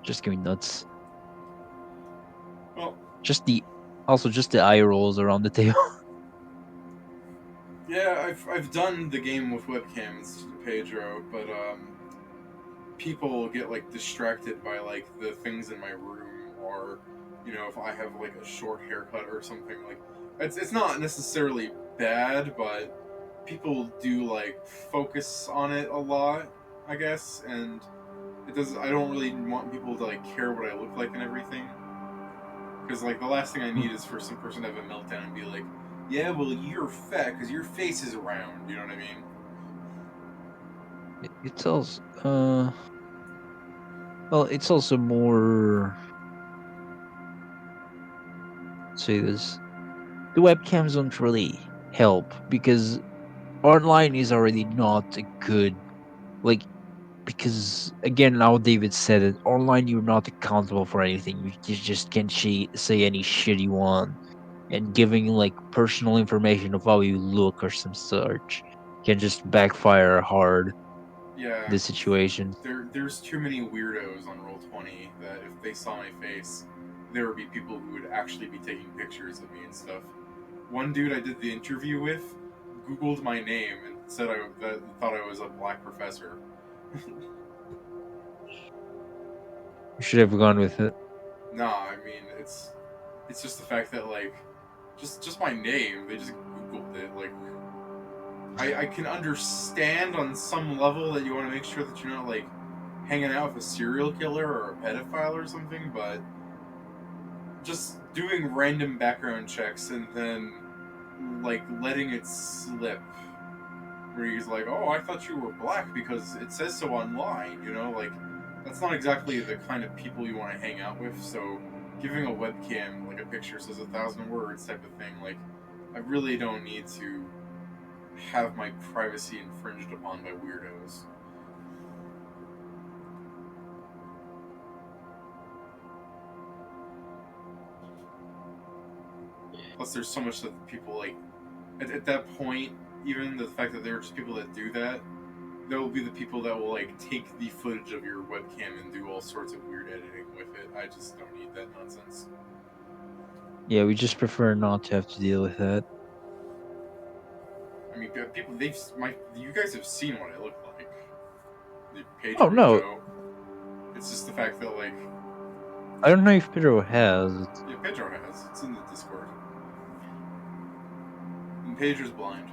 just going nuts. Well, Just the also just the eye rolls around the table. yeah, I've done the game with webcams, Pedro, but people get like distracted by like the things in my room or you know if I have like a short haircut or something like it's not necessarily bad but people do like focus on it a lot I guess and it does I don't really want people to like care what I look like and everything because like the last thing I need is for some person to have a meltdown and be like yeah well you're fat because your face is round you know what I mean. It's also well, it's also more say this. The webcams don't really help because online is already not a good like because again now David said it online you're not accountable for anything you just can't say any shit you want and giving like personal information of how you look or some such can just backfire hard. Yeah, the situations. there's too many weirdos on Roll20 that if they saw my face, there would be people who would actually be taking pictures of me and stuff. One dude I did the interview with Googled my name and said that thought I was a black professor. You should have gone with it. Nah, I mean it's just the fact that like just my name. They just Googled it. Like I can understand on some level that you want to make sure that you're not like hanging out with a serial killer or a pedophile or something, but just doing random background checks and then like letting it slip where he's like, "Oh, I thought you were black because it says so online," you know, like that's not exactly the kind of people you want to hang out with. So giving a webcam like a picture says 1,000 words type of thing, like I really don't need to have my privacy infringed upon by weirdos. Plus, there's so much that people like at that point. Even the fact that there are just people that do that, there will be the people that will like take the footage of your webcam and do all sorts of weird editing with it. I just don't need that nonsense. Yeah, we just prefer not to have to deal with that. I mean, people they've my you guys have seen what I look like, Oh Pedro and no, Joe. It's just the fact that like I don't know if Pedro has it. yeah, Pedro has. It's in the Discord, and Pedro's blind.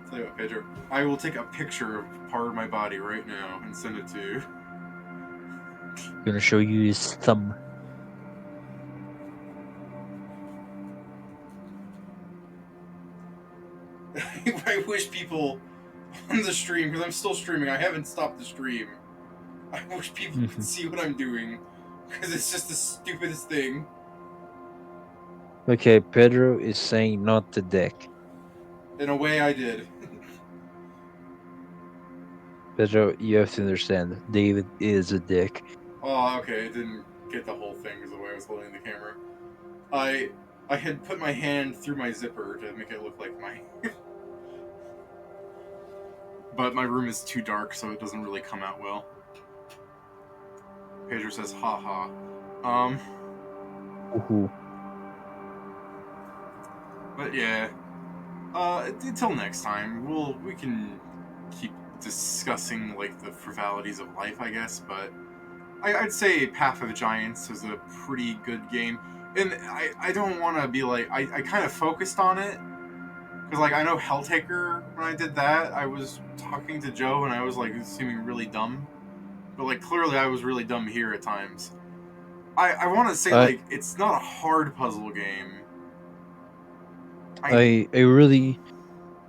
Tell you what, Pedro, I will take a picture of part of my body right now and send it to you. Gonna show you his thumb. I wish people on the stream, because I'm still streaming, I haven't stopped the stream. I wish people could see what I'm doing, because it's just the stupidest thing. Okay, Pedro is saying not the deck. In a way, I did. Pedro, you have to understand, David is a dick. Oh, okay, I didn't get the whole thing because of the way I was holding the camera. I I had put my hand through my zipper to make it look like my. But my room is too dark, so it doesn't really come out well. Pedro says, "Ha ha." Woohoo. But yeah. Until next time, we can keep discussing like the frivolities of life, I guess. But I'd say Path of the Giants is a pretty good game, and I don't want to be like I kind of focused on it because like I know Helltaker when I did that I was talking to Joe and I was like seeming really dumb, but like clearly I was really dumb here at times. I want to say I like it's not a hard puzzle game. I I really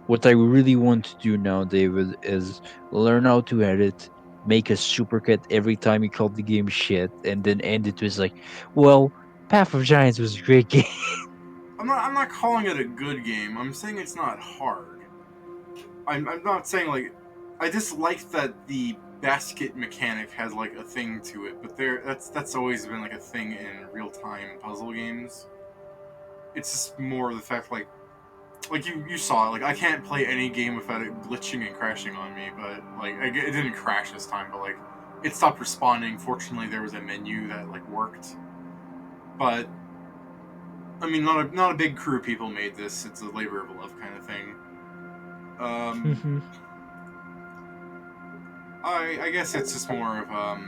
what I really want to do now, David, is learn how to edit, make a supercut every time you call the game shit, and then end it with like, well, Path of Giants was a great game. I'm not calling it a good game. I'm saying it's not hard. I'm not saying like I just like that the basket mechanic has like a thing to it, but that's always been like a thing in real time puzzle games. It's just more of the fact like you saw it, like I can't play any game without it glitching and crashing on me, but like it didn't crash this time, but like it stopped responding. Fortunately, there was a menu that like worked, but I mean, not a big crew of people made this. It's a labor of love kind of thing. Um, Mhm. I guess it's just more of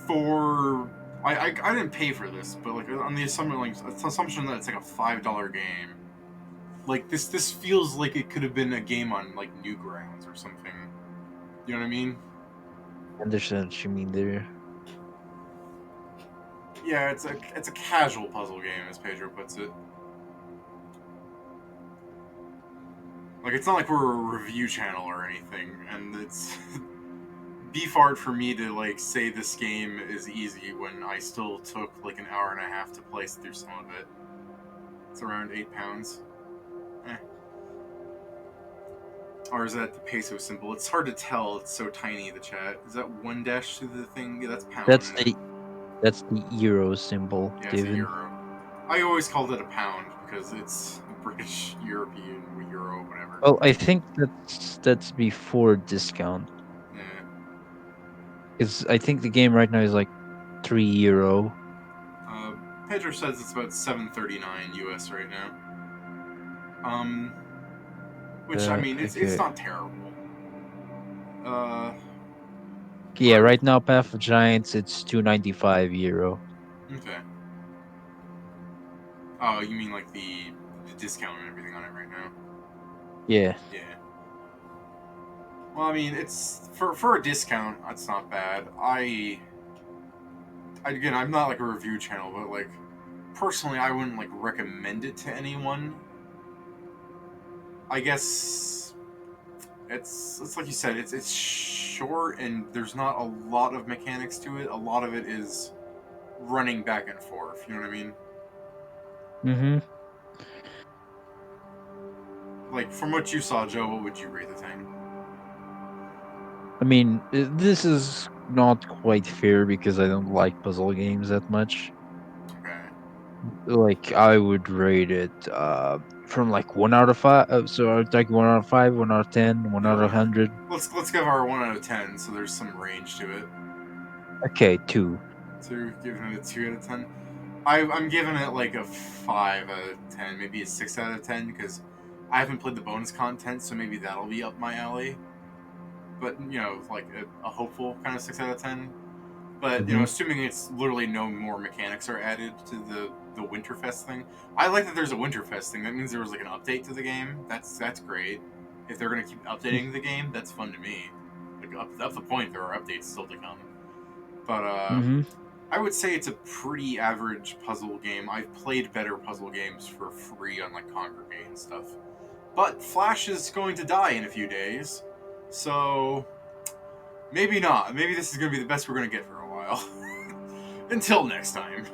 for I didn't pay for this, but like on the assumption that it's like a $5 game. Like this feels like it could have been a game on like Newgrounds or something. You know what I mean? Understand what you mean there. Yeah, it's a casual puzzle game, as Pedro puts it. Like it's not like we're a review channel or anything, and it's beef art for me to like say this game is easy when I still took like an hour and a half to play through some of it. It's around £8. Eh. Or is that the peso symbol? It's hard to tell. It's so tiny. The chat is that one dash through the thing. Yeah, that's That's pound. the that's the euro symbol, Yeah, it's a David. euro. I always called it a pound, because it's British, European, Euro, whatever. Well, I think that's before discount. Yeah. Because I think the game right now is like €3. Uh, Pedro says it's about 739 US right now. Um, which I mean, it's Okay. not terrible. Uh, Yeah, for right now Path of Giants it's €295. okay. Oh, you mean like the discount and everything on it right now? Yeah. Yeah. Well, I mean, it's for a discount. That's not bad. Again, I'm not like a review channel, but like personally, I wouldn't like recommend it to anyone. I guess it's like you said, it's short and there's not a lot of mechanics to it. A lot of it is running back and forth. You know what I mean? Mm-hmm. Like from what you saw, Joe, what would you rate the thing? I mean, this is not quite fair because I don't like puzzle games that much. Okay. Like I would rate it from like 1 out of 5. So I'd like 1 out of 5, 1 out of 10, one Yeah, out of 100. let's give our 1 out of 10, so there's some range to it. Okay, 2. Two, giving it a 2 out of 10. I'm giving it like a 5 out of 10, maybe a 6 out of 10 because I haven't played the bonus content, so maybe that'll be up my alley. But like a hopeful kind of 6 out of 10. But Mm-hmm. assuming it's literally no more mechanics are added to the Winterfest thing. I like that there's a Winterfest thing. That means there was like an update to the game. That's great. If they're gonna keep updating the game, that's fun to me. Like up the point, there are updates still to come. But Mm-hmm. I would say it's a pretty average puzzle game. I've played better puzzle games for free on like Congregate and stuff. But Flash is going to die in a few days, so maybe not. Maybe this is going to be the best we're going to get for a while. Until next time.